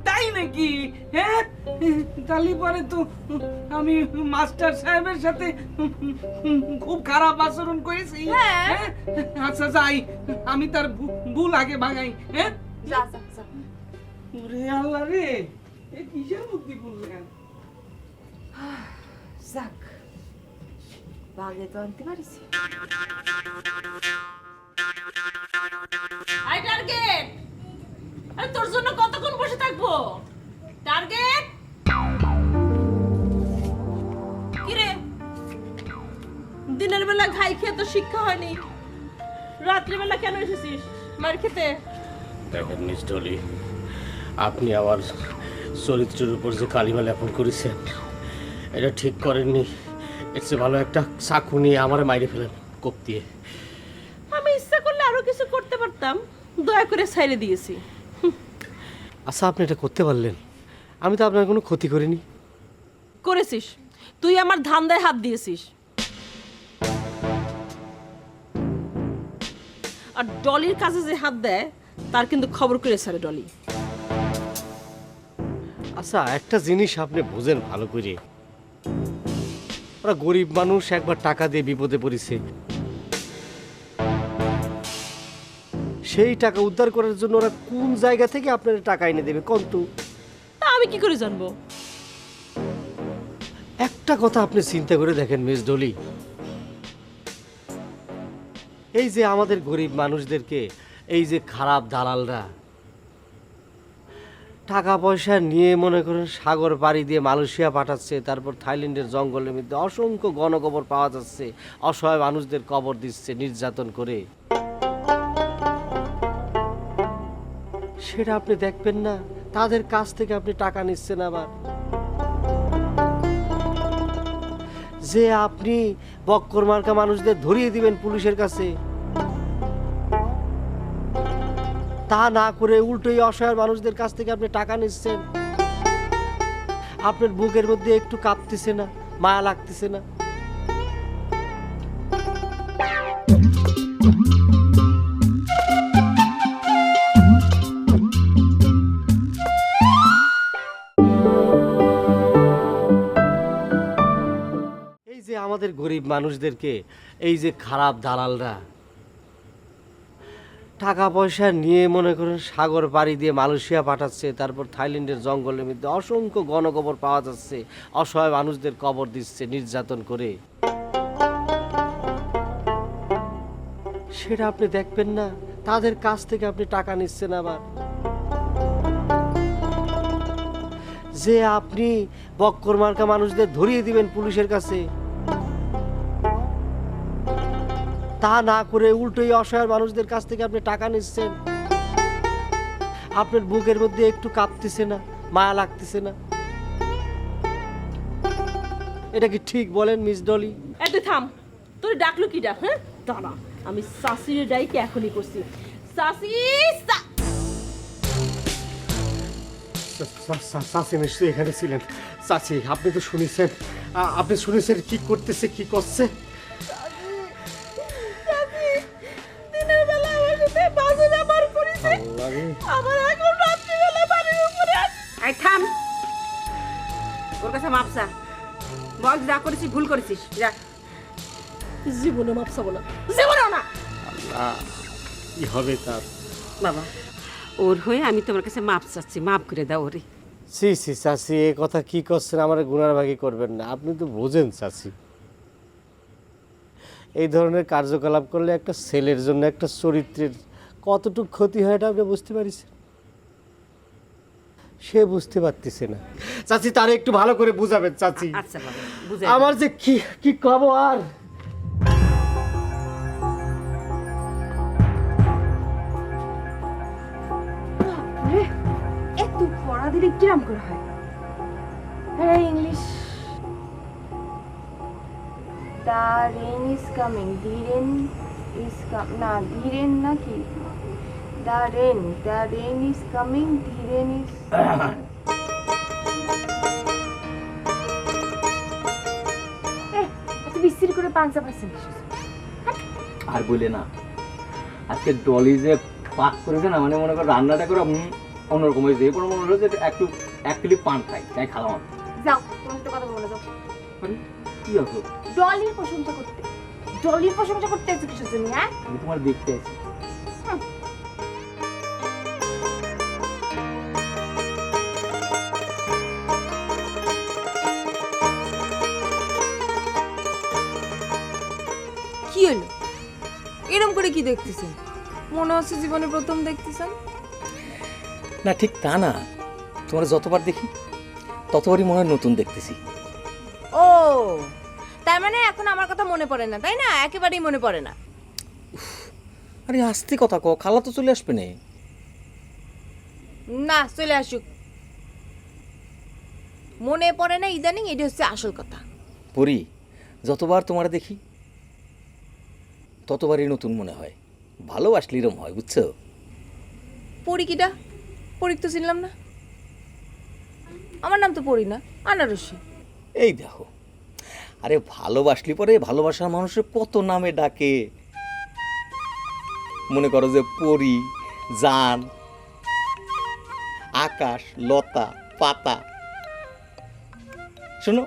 তাই নাকি? হ্যাঁ, তাহলে পরে তো আমি মাস্টার সাহেবের সাথে খুব খারাপ আচরণ করেছি। হ্যাঁ, আচ্ছা যাই, আমি তার ভুল আগে ভাঙাই। হ্যাঁ, যা যা যা। ওরে আল্লাহ রে, এ কিসের বুদ্ধি বললেন? যাক, বাগে তো আনতে পারিস। আই টার্গেট, আরে তোর জন্য কতক্ষণ বসে থাকবো? টার্গেট কি রে, দিনের বেলা খাই খেয়ে তো শিক্ষা হয়নি, রাত্রিবেলা কেন এসেছিস মার খেতে? দেখেন মিস ডলি, আপনি আমার চরিত্রের উপর যে কালিমা লেপন করেছেন এটা ঠিক করেননি। এর চেয়ে ভালো একটা চাকু নিয়ে আমারে মাইরে ফেলেন কোপ দিয়ে। আমি ইচ্ছা করলে আরো কিছু করতে পারতাম, দয়া করে ছাইড়ে দিয়েছি। আচ্ছা, আপনি এটা করতে পারলেন? আমি তো আপনার কোনো ক্ষতি করিনি। করেছিস, তুই আমার ধান্দায় হাত দিয়েছিস। আর ডলির কাছে যে হাত দেয় তার কিন্তু খবর করে ছাড়ে ডলি। আচ্ছা, একটা জিনিস আপনি বুঝেন ভালো করে, ওরা গরিব মানুষ, একবার টাকা দিয়ে বিপদে পড়েছে, সেই টাকা উদ্ধার করার জন্য ওরা কোন জায়গা থেকে আপনার টাকা এনে দেবে কন্তু? তা আমি কি করে জানবো? একটা কথা আপনি চিন্তা করে দেখেন মিস ডলি, এই যে আমাদের গরিব মানুষদেরকে এই যে খারাপ দালালরা টাকা পয়সা নিয়ে মনে করেন সাগর পাড়ি দিয়ে মালয়েশিয়া পাঠাচ্ছে, তারপর থাইল্যান্ডের জঙ্গলের মধ্যে অসংখ্য গণকবর পাওয়া যাচ্ছে, অসহায় মানুষদের কবর দিচ্ছে নির্যাতন করে, সেটা আপনি দেখবেন না? তাদের কাছ থেকে আপনি টাকা নিচ্ছেন, আবার যে আপনি বক্কর মার্কা মানুষদের ধরিয়ে দিবেন পুলিশের কাছে, তা না করে উল্টোই অসহায় মানুষদের কাছ থেকে আপনি টাকা নিচ্ছেন। আপনার বুকের মধ্যে একটু কাঁপতেছে না, মায়া লাগতেছে না? এই যে আমাদের গরিব মানুষদেরকে এই যে খারাপ দালালরা টাকা পয়সা নিয়ে মনে করেন সাগর পাড়ি দিয়ে মালয়েশিয়া পাঠাচ্ছে, তারপর থাইল্যান্ডের জঙ্গলের মধ্যে অসংখ্য গণকবর পাওয়া যাচ্ছে, অসহায় মানুষদের কবর দিচ্ছে নির্যাতন করে, সেটা আপনি দেখবেন না? তাদের কাছ থেকে আপনি টাকা নিচ্ছেন, আবার যে আপনি বক্কর মার্কা মানুষদের ধরিয়ে দিবেন পুলিশের কাছে, তা না করে উল্টোই অসহায় মানুষদের কাছ থেকে আপনি টাকা নিচ্ছেন। আপনার বুকের মধ্যে একটু কাঁপতেছে না, মায়া লাগতেছে না? এটা কি ঠিক বলেন মিস ডলি? এই তুই থাম, তোর ডাকলো কি ডাক? হ্যাঁ দাঁড়া, আমি শাশির ডাইকে এখনই করছি। শাশি, চাচি নিশ্চয়ই এখানে ছিলেন। চাচি, আপনি তো শুনেছেন, আপনি শুনেছেন কি করতেছে, কি করছে? দিনের বেলা আমার সাথে বাজে ব্যবহার করেছে, আবার এখন রাত্রিবেলা বাড়ির উপরে আই থাম, ওর কাছে মাপসা বল, যা করেছিস ভুল করেছিস, যা। জীবনে মাপসাবো না, জীবনেও না। আল্লাহ, কি হবে তার? বাবা, ওর হয়ে আমি তোমার কাছে মাপ চাচ্ছি, মাপ করে দাও ওরে। সি সি চাচি, এ কথা কি করছেন? আমার গুনার ভাগি করবেন না, আপনি তো বোঝেন চাচি, এই ধরনের কার্যকলাপ করলে একটা ছেলের জন্য, একটা চরিত্রের কতটুকু ক্ষতি হয় এটা আপনি বুঝতে পারছেন? সে বুঝতে পারতেছে না। চাচি, তারে একটু ভালো করে বুঝাবেন চাচি। আচ্ছা বাবা, বুঝাই আমার যে কি কি কব আর। একটু পড়া দিলে কিরাম করে হয়? হ্যাঁ, English. The rain is coming, Dhiren is না, ধীরেন নাকি? The rain is coming, Dhiren is পাঞ্চা পাচ্ছেন কিছু আর বলে না, আজকে ডলি যে পাক করেছে না, মানে মনে করো রান্নাটা করে অন্যরকম হয়েছে, এরপর মনে হলো যে একটু এক ক্লিপ পান খাই, তাই খালাম। যাও তোমার সাথে কথা বলে যাও। কি হতো? ডলির প্রশংসা করতে, ডলির প্রশংসা করতে এসে কিসের জন্য? হ্যাঁ আমি তোমার দেখতে আছি। কি হলো এরকম করে কি দেখতেছেন? মনে হচ্ছে জীবনে প্রথম দেখতেছেন। না ঠিক তা না, তোমার যতবার দেখি ততবারই মনে হয় নতুন দেখতেছি। ও তার মানে এখন আমার কথা মনে পড়ে না, তাই না? একেবারেই মনে পড়ে না। আরে আস্তে কথা কও, খালা তো চলে আসবে না। না চলে আসুক, মনে পড়ে না ইদানিং, এটা হচ্ছে আসল কথা। পরি, যতবার তোমার দেখি ততবারই নতুন মনে হয়, ভালোবাসলে এরম হয়, বুঝছো? পরীকিটা পরীক তো চিনলাম না, আমার নাম তো পড়ি না, আনারসি। এই দেখো, আরে ভালোবাসলি পরে ভালোবাসার মানুষের কত নামে ডাকে, মনে করো যে পরি, জান, আকাশ, লতা, পাতা। শোনো,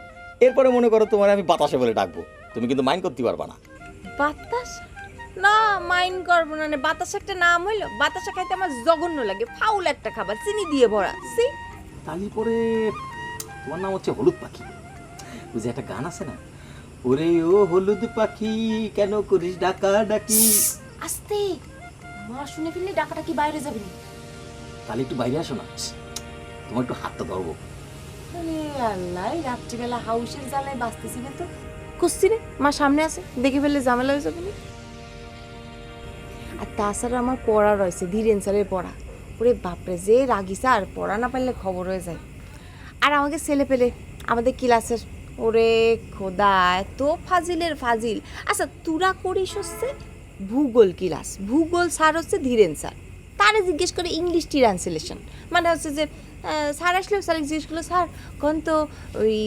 এরপরে মনে করো তোমার আমি বাতাসে বলে ডাকবো, তুমি কিন্তু মাইন্ড করতে পারবা না। বাতাস? না মাইন্ড করবো না। বাতাস একটা নাম হইলো? বাতাসা খাইতে আমার জঘন্য লাগে, ফাউল একটা খাবার, চিনি দিয়ে ভরা। সি তালি পরে তোমার নাম হচ্ছে হলুদ পাখি। ওই যে একটা গান আছে না, ওরে ও হলুদ পাখি কেন করিস ডাকা ডাকি। আস্তে, মা শুনে ফেললে ডাকাটা কি বাইরে যাবে না? তাহলে একটু বাইরে আসো না, তোমার একটু হাতটা ধরবো। আরে আল্লাহ, রাত্রিবেলা হাউসের জ্বালায় বাঁচতেছি না তো। কুস্তি রে, মা সামনে আছে, দেখে ফেললে ঝামেলা হয়ে যাবে না। আর তাছাড়া আমার পড়া রয়েছে, ধীরেন স্যারের পড়া। ওরে বাপরে, যে রাগি স্যার, পড়া না পারলে খবর হয়ে যায়। আর আমাকে ছেলে পেলে আমাদের ক্লাসের, ওরে খোদা এত ফাজিলের ফাজিল। আচ্ছা তোরা করিস হচ্ছে ভূগোল ক্লাস, ভূগোল স্যার হচ্ছে ধীরেন স্যার। তারে জিজ্ঞেস করে ইংলিশ ট্রান্সলেশন, মানে হচ্ছে যে স্যার আসলেও স্যার জিজ্ঞেস করলো, স্যার কোন তো ওই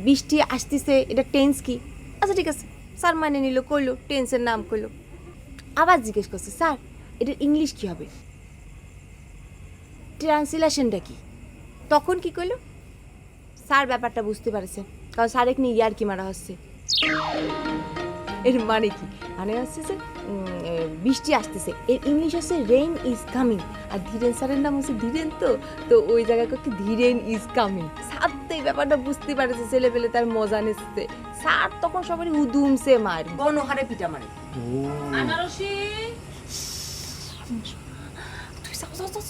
বৃষ্টি আসতেছে, এটা টেন্স কি? আচ্ছা ঠিক আছে, স্যার মানে নিল, কইলো টেন্সের নাম কইলো। আবার জিজ্ঞেস করছে, স্যার এটার ইংলিশ কি হবে, ট্রান্সলেশনটা কি? তখন কি কইলো, স্যার ব্যাপারটা বুঝতে পারছে, কারণ স্যার এক নিয়ে ইয়ার কি মারা হচ্ছে। এর মানে কি? মানে হচ্ছে যে বৃষ্টি আসতেছে, এর ইংলিশ হচ্ছে রেইন ইজ কামিং। আর ধীরেন স্যারের নাম হচ্ছে ধীরেন, তো ওই জায়গায় কি ধীরেন ইজ কামিং। স্যার তো এই ব্যাপারটা বুঝতে পারছে, ছেলে পেলে তার মজা নিচ্ছে। স্যার তখন সবারই হুদুমসে মার, গণহারে পিটা মারে। আনারসি, তুই যাও যাও যাও।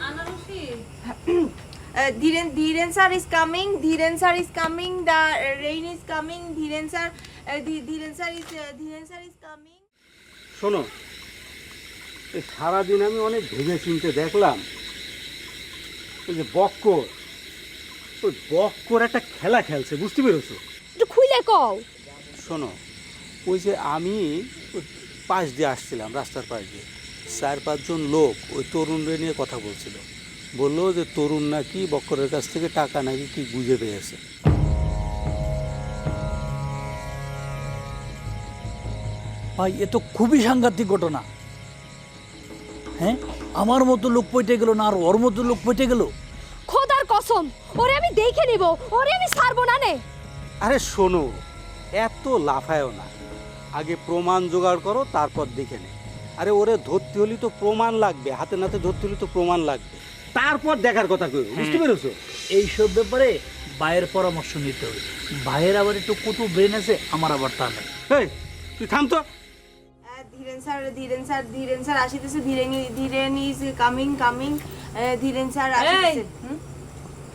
আনারসি, Dhiren sir is coming. Dhiren sir is coming. The rain is coming. Dhiren sir is coming. শোনো, এই সারাদিন আমি অনেক ভেবে চিনতে দেখলাম, ওই যে বক্কর, ওই বক্কর একটা খেলা খেলছে, বুঝতে পেরেছো? একটু খুইলে কও। শোনো, ওই যে আমি ওই পাশ দিয়ে আসছিলাম, রাস্তার পাশ দিয়ে 4-5 জন লোক ওই তরুণদের নিয়ে কথা বলছিল। বললো যে তরুণ নাকি বক্করের কাছ থেকে টাকা নাকি কি বুঝে পেয়েছে। ভাই এ তো খুবই সাংঘাতিক ঘটনা। হ্যাঁ, আমার মতো লোক পইটে গেল না, আর ওর মতো লোক পইটে গেল। খোদার কসম, ওরে আমি দেখে নিব, ওরে আমি ছাড়বো না নে। আরে শোনো, এত লাফায়ও না, আগে প্রমাণ জোগাড় করো, তারপর দেখে নে। আরে ওরে ধরতে হলে তো প্রমাণ লাগবে, হাতে নাতে ধরতে হলে তো প্রমাণ লাগবে, তারপর দেখার কথা কই, বুঝতে পেরেছো? এইসব ব্যাপারে ভাইয়ের পরামর্শ নিতে হবে। ভাইয়ের আবার একটু কটু ব্রেন আছে, আমার আবার তা নেই। এই তুই থাম তো। ধীরেন স্যার আসিতেছে, Dhiren is coming coming. Dhiren sir আসিতেছে।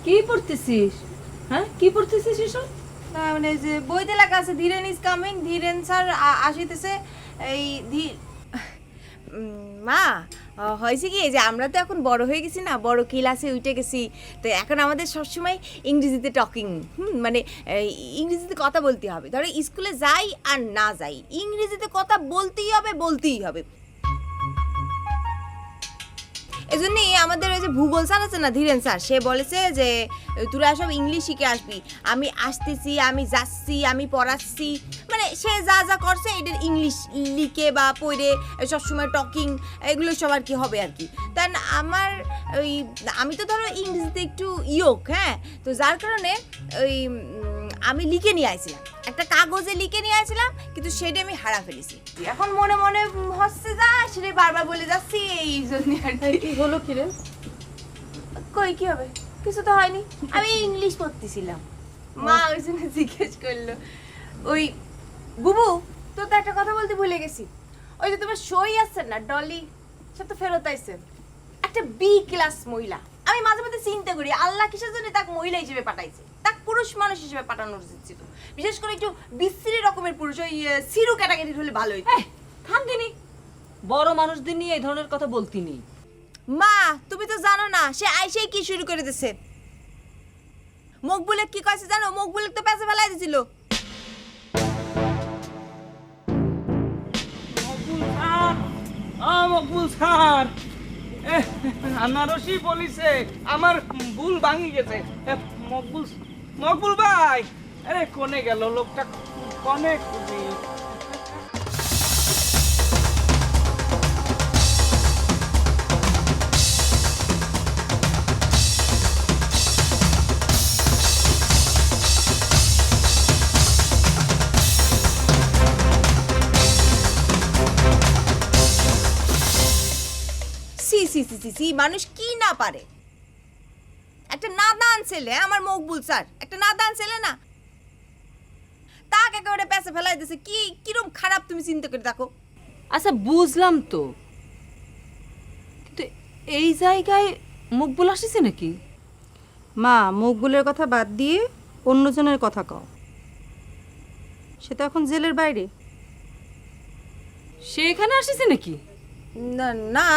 কি পড়তেছিস? হ্যাঁ কি পড়তেছিস এসব? না মানে যে বইতে লেখা আছে Dhiren is coming, Dhiren sir আসিতেছে। এই মা হয়েছে কি, যে আমরা তো এখন বড় হয়ে গেছি না, বড় ক্লাসে উঠে গেছি, তো এখন আমাদের সবসময় ইংরেজিতে টকিং, মানে ইংরেজিতে কথা বলতে হবে। ধরো স্কুলে যাই আর না যাই, ইংরেজিতে কথা বলতেই হবে, বলতেই হবে। এই জন্যই আমাদের ওই যে ভূগোল স্যার আছে না, ধীরেন স্যার, সে বলেছে যে তোরা সব ইংলিশ শিখে আসবি। আমি আসতেছি, আমি যাচ্ছি, আমি পড়াচ্ছি, মানে সে যা যা করছে এটার ইংলিশ লিখে বা পড়ে সবসময় টকিং এগুলো সব আর কি হবে আর কি। তাই আমার ওই আমি তো ধরো ইংরেজিতে একটু ইয়োগ, হ্যাঁ, তো যার কারণে ওই আমি লিখে নিয়ে আসছিলাম, একটা কাগজে লিখে নিয়ে আসছিলাম, কিন্তু সেটা আমি হারা ফেলেছি। এখন মনে মনে হচ্ছে যা সেটা বারবার বলে যাচ্ছি, এই জন্য আর কি। হলো কি রে? কই কি হবে, কিছু তো হয়নি, আমি ইংলিশ পড়তেছিলাম। মা ওই জন্য জিজ্ঞেস করলো। ওই বুবু, তোর তো একটা কথা বলতে ভুলে গেছি, ওই যে তোমার সই আছে না ডলি, সে তো ফেরত আইছে, একটা বি ক্লাস মহিলা। আমি মাঝে মাঝে চিন্তা করি আল্লাহ কিসের জন্য তাকে মহিলা হিসেবে পাঠাইছে, তাকে পুরুষ মানুষ হিসেবে পাঠানোর উচিত ছিল, বিশেষ করে একটু বিশ্রী রকমের পুরুষ, ওই সিরু ক্যাটাগরির হলে ভালো হইতো। থামদিনি, বড় মানুষদের নিয়ে এই ধরনের কথা বলতিনি। মা তুমি তো জানো না, সে আইসেই কি শুরু করে দিছে। মকবুলে কি কইছে জানো? মকবুলে তো পেছে ফেলাই দিছিল। মকবুল স্যার, আনারসি বলিছে আমার ভুল ভাঙি গেছে। মকবুল ভাই, আরে কোনে গেল লোকটা, কোনে খুঁজি। সি মানুষ কি না পারে, একটা নাদান ছেলে, আমার মকবুল স্যার একটা নাদান ছেলে না, তাকে একেবারে পেছে ফেলাই দিছে। কি কিরম খারাপ তুমি চিন্তা করে দেখো। আচ্ছা বুঝলাম তো, কিন্তু এই জায়গায় মকবুল আসিছে নাকি? মা, মকবুলের কথা বাদ দিয়ে অন্যজনের কথা কও। সে তো এখন জেলের বাইরে। সে এখানে আসিছে নাকি? না না,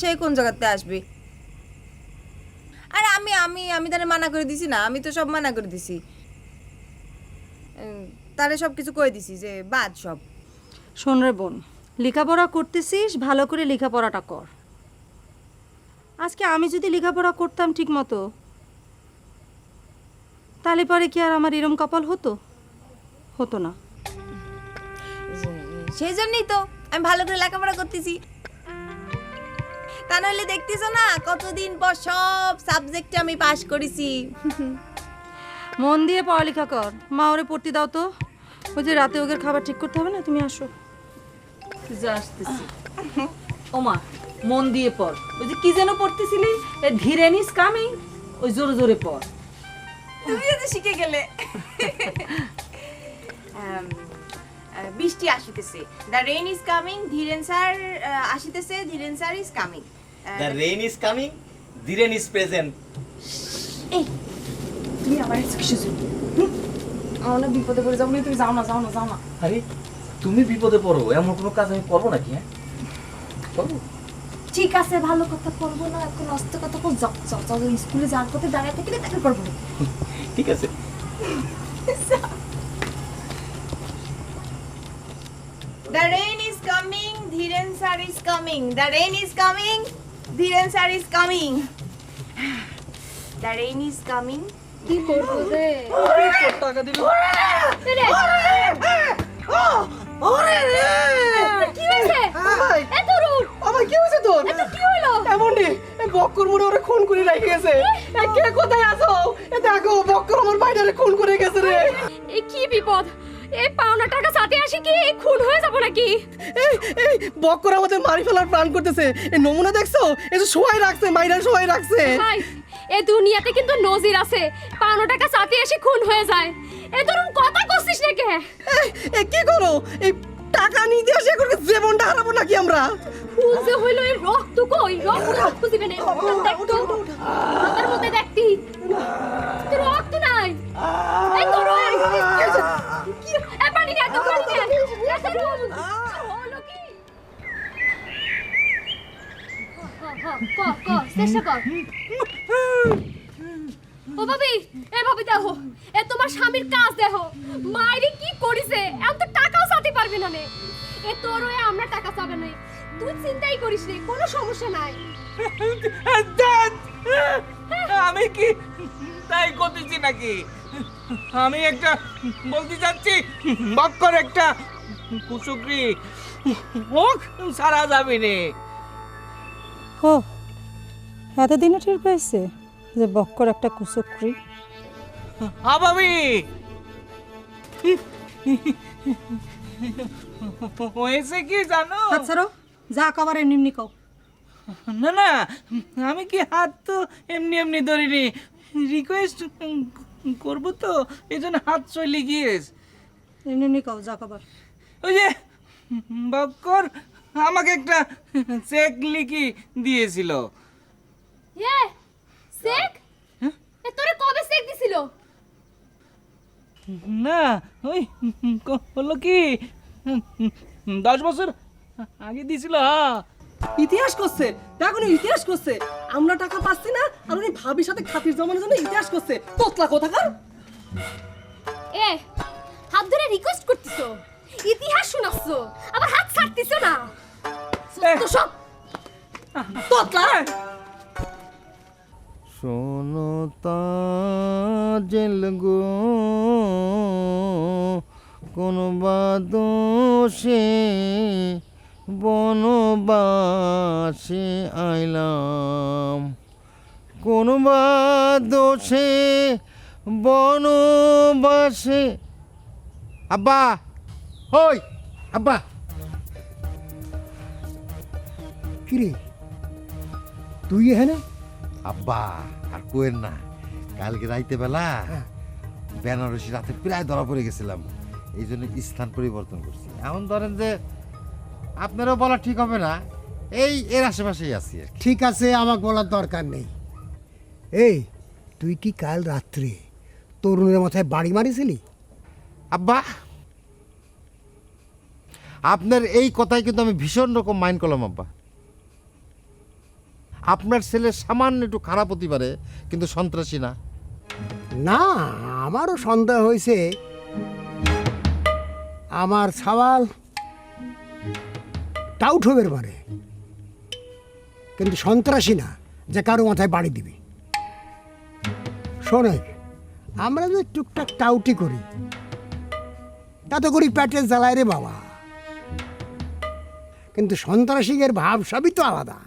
সে কোন জায়গাতে আসবে? আরে আমি আমি আমি তারে মানা করে দিছি না, আমি তো সব মানা করে দিছি, তারে সব কিছু কয়ে দিছি যে বাদ সব। শোন রে বোন, লেখাপড়া করতেছিস, ভালো করে লেখাপড়াটা কর। আজকে আমি যদি লেখাপড়া করতাম ঠিক মতো, তাহলে পরে কি আর আমার এরম কপাল হতো? হতো না। সেই জন্যই তো আমি ভালো করে লেখাপড়া করতেছি, তা নাহলে দেখতেছো না কতদিন পর সব সাবজেক্টে আমি পাশ করেছি। মন দিয়ে পড়ালেখা কর। মা, ওরে পড়তে দাও তো, ওই যে রাতে ওদের খাবার ঠিক করতে হবে না, তুমি আসো। যা আসতেছি। ওমা, মন দিয়ে পড়। ওই যে কি যেন পড়তেছিলি, ধীরে নিস কামিং, ওই জোরে জোরে পড়। তুমিও তো শিখে গেলে। বৃষ্টি আসিতেছে, the rain is coming, Dhiren sir আসিতেছে, Dhiren sir is coming. The rain is coming, Dhiren is present. এই তুমি আমার কিছু আমার বিপদে পড়ে যাবো, তুমি যাও না, যাও না, যাও না। আরে তুমি বিপদে পড়ো, এমন কোনো কাজ আমি করবো নাকি? হ্যাঁ করবো। ঠিক আছে, ভালো কথা করবো না, এখন অস্ত কথা কর, যাও যাও যাও, স্কুলে যাওয়ার পথে দাঁড়িয়ে থাকলে তাকে করবো না। ঠিক আছে। The rain is coming, Dhiren sir is coming. The rain is coming, Dhiren sir is coming. The rain is coming. কি করবো রে? টাকা দিল। কি হয়েছে? এত রূপ! আমার কি হয়েছে তোর? এত কি হলো? এমন রে, এই বক্কর মনে ওরে খুন করে রেখে গেছে। এ কে কোথায় আছো? এ দেখো, বক্কর আমার বাইরে খুন করে গেছে রে। এ কি বিপদ! এই পাওনা টাকা সাথে আসি কি খুন হয়ে যাব নাকি? এই বক্কর আমাদের মারি ফেলার প্ল্যান করতেছে। এই নমুনা দেখছো? এই যে শোয়াই রাখছে, মাইরার শোয়াই রাখছে। ভাই, এই দুনিয়াতে কিন্তু নজির আছে, পাওনা টাকা সাথে এসে খুন হয়ে যায়। এ ধরুন কথা কইছিস না কে? এ কি করো? এই টাকা নিতে আসে এখন জীবনটা হারাবো নাকি আমরা? ফুল যে হইলো এই রক্ত কই? রক্ত খুঁজিবে না। দেখতো হাতের মধ্যে দেখতি তো রক্ত নাই। এই ধরো, এ পানি নিয়ে তো পানি নিয়ে হলো কি? চেষ্টা কর। ও ভাবি, এ ভাবি দেখো, এ তোমার স্বামীর কাজ দেখো, মাইরে কি করিছে, এত তো টাকাও চাইতে পারবে না নে। এ তোর হয়ে আমরা টাকা চাবে না, তুই চিন্তাই করিস রে, কোনো সমস্যা নাই। ধ্যাৎ! আমি কি তাই করতেছি নাকি? আমি একটা বলতে চাচ্ছি, বক্কর একটা কুচুকরি হোক সারা যাবে নে। ও এতদিনে টের পেয়েছে যে বক্কর একটা কুচক্রি। ভাবি হয়েছে কি জানো? ছাড়ো, যা কবার এমনি কও। না না, আমি কি হাত তো এমনি এমনি ধরিনি, রিকোয়েস্ট করবো তো, এই জন্য হাত চলে গিয়েছে। এমনি কও, যা কবার। ওই যে বক্কর আমাকে একটা চেক লিখি দিয়েছিল। এ সেক, তোরে কবে সেক দিছিল? না ওই হলো কি 10 বছর আগে দিছিল। ইতিহাস করছে, দেখো না ইতিহাস করছে। আমরা টাকা পাচ্ছি না আর উনি ভাবির সাথে খাতির জমানোর জন্য ইতিহাস করছে। তোতলা কোথাকার। এ হাত ধরে রিকোয়েস্ট করতিছো, ইতিহাস শোনাচ্ছো, আবার হাত ছাড়তিছো না। তো সব তোতলা। শোনো তাজেল গো, কোন বাদোষে বনবাসে আইলাম, কোন বাদোষে বনবাসে। আব্বা, ওই আব্বা। কিরে তুই এখানে? আব্বা আর কোয়েন না, কালকে রাইতে বেলা বেনারসি রাতে প্রায় ধরা পড়ে গেছিলাম, এই জন্য স্থান পরিবর্তন করছি। এখন ধরেন যে আপনারও বলা ঠিক হবে না, এর আশেপাশেই আছি আর কি। ঠিক আছে, আমাকে বলার দরকার নেই। এই তুই কি কাল রাত্রে তরুণের মাথায় বাড়ি মারিছিলি? আব্বা আপনার এই কথাই কিন্তু আমি ভীষণ রকম মাইন্ড করলাম আব্বা। আপনার ছেলে সামান্য একটু খারাপ হতে পারে, কিন্তু সন্ত্রাসী না। না, আমারও সন্দেহ হয়েছে আমার সওয়াল টাউট হবে পারে, কিন্তু সন্ত্রাসী না যে কারো মাথায় বাড়ি দিবে। শোনে, আমরা যে টুকটাক টাউটি করি তাতে করি পেটে জ্বালায় রে বাবা, কিন্তু সন্ত্রাসীদের ভাব সবই তো আলাদা।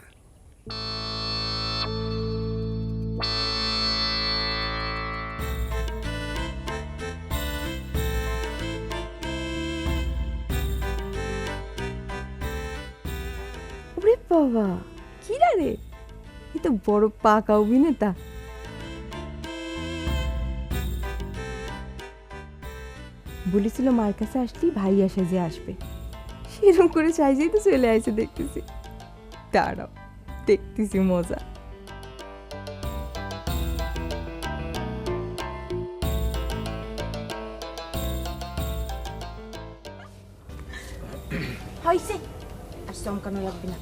ওরে বাবা, কি রে, এ তো বড় পাকা অভিনেতা। বলেছিল মার কাছে আসলেই ভাইয়া সেজে আসবে, সেরকম করে সাইজেই তো চলে আসে। দেখতেছি, দাঁড়াও দেখতেছি মজা। হয়েছে, আর চমকানো লাগবে না।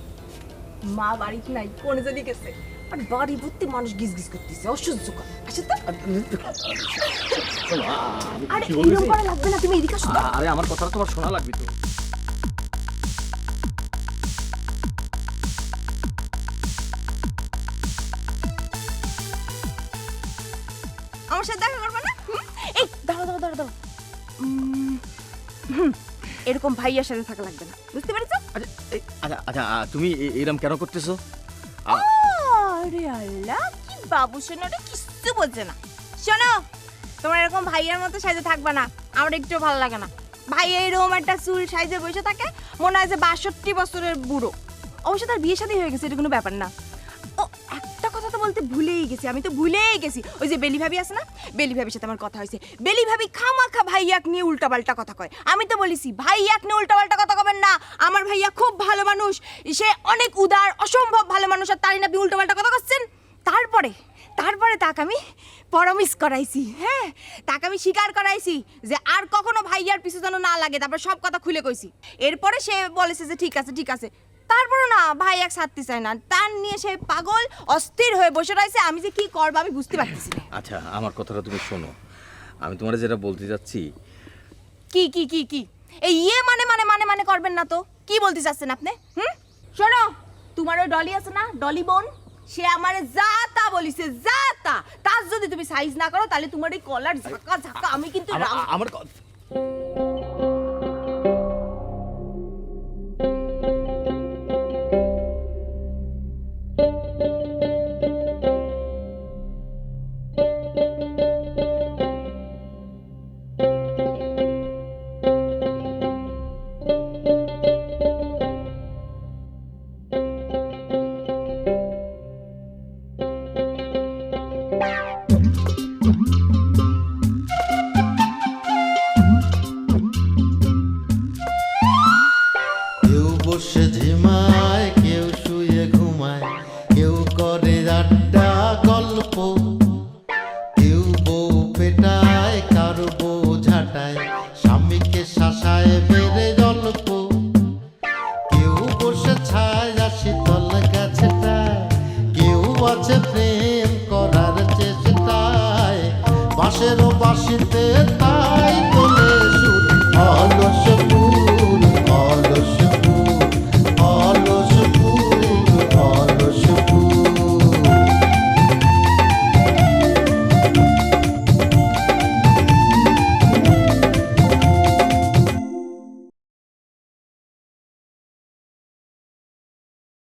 মা বাড়িতে নাই, কোনে যদি গেছে, আর বাড়ি ভর্তি মানুষ গিজ গিজ করতেছে, অসহ্য কর। আচ্ছা তো আরে এরকম করা লাগবে না, তুমি এদিকে আসো। আরে আমার কথা তোমার শোনা লাগবে তো। আমার সাথে দেখা করবে না? এই দাঁড়াও দাঁড়াও দাঁড়াও দাঁড়াও। এরকম ভাইয়ার সাথে থাকা লাগবে না, বুঝতে পেরেছো? আচ্ছা আচ্ছা, তুমি এরকম কেন করতেছো? আরে আল্লাহ, কি বাবু শোনোটা কিচ্ছু বলছে না। শোনো, তোমার এরকম ভাইয়ার মতো সাইজে থাকবে না, আমার একটু ভালো লাগে না। ভাই এরকম একটা চুল সাইজে বসে থাকে, মনে হয় যে 62 বছরের বুড়ো। অবশ্য তার বিয়ে শাদী হয়ে গেছে, এটা কোনো ব্যাপার না। ও একটা কথা তো বলতে ভুলেই গেছি, আমি তো ভুলেই গেছি। ওই যে বেলি ভাবি আছে না, বেলি ভাবির সাথে আমার কথা হয়েছে। বেলি ভাবি খামাখা ভাইয়াক নিয়ে উল্টাপাল্টা কথা কয়। আমি তো বলেছি ভাইয়াক নিয়ে উল্টাপাল্টা কথা কবেন না, আমার ভাইয়া খুব ভালো মানুষ, সে অনেক উদার, অসম্ভব ভালো মানুষ, আর তারই না আপনি উল্টাপাল্টা কথা করছেন। তারপরে তাকে আমি প্রমিস করাইছি, হ্যাঁ, তাকে আমি স্বীকার করাইছি যে আর কখনো ভাইয়ার পিছু যেন না লাগে। তারপর সব কথা খুলে কইছি। এরপরে সে বলেছে যে ঠিক আছে ঠিক আছে। তারপরে না ভাই এক ছাড়তে চায় না, তার নিয়ে সে পাগল অস্থির হয়ে বসে রয়েছে। আমি যে কি করবো আমি বুঝতে পারতেছি না। আচ্ছা আমার কথাটা তুমি শোনো, আমি তোমার যেটা বলতে যাচ্ছি। কি কি কি কি এই ইয়ে মানে মানে মানে মানে করবেন না তো, কি বলতে চাচ্ছেন আপনি? শোনো, তোমার ওই ডলি আছে না, ডলি বোন, সে আমারে যা তা বলিছে, যা তা। তার যদি তুমি সাইজ না করো তাহলে তোমার এই কলার ঝাঁকা ঝাঁকা আমি কিন্তু আমার কেউ বসে ঝিমায়, কেউ শুয়ে ঘুমায়, কেউ করে আড্ডা গল্প, কেউ বউ পেটায়, কারো বউ ঝাঁটায়, স্বামীকে শাসায় বেড়ে গল্প, কেউ বসে ছায় শীতল গাছটায়, কেউ আছে প্রেম করার চেষ্টায়, বাঁশেরও বাঁশিতে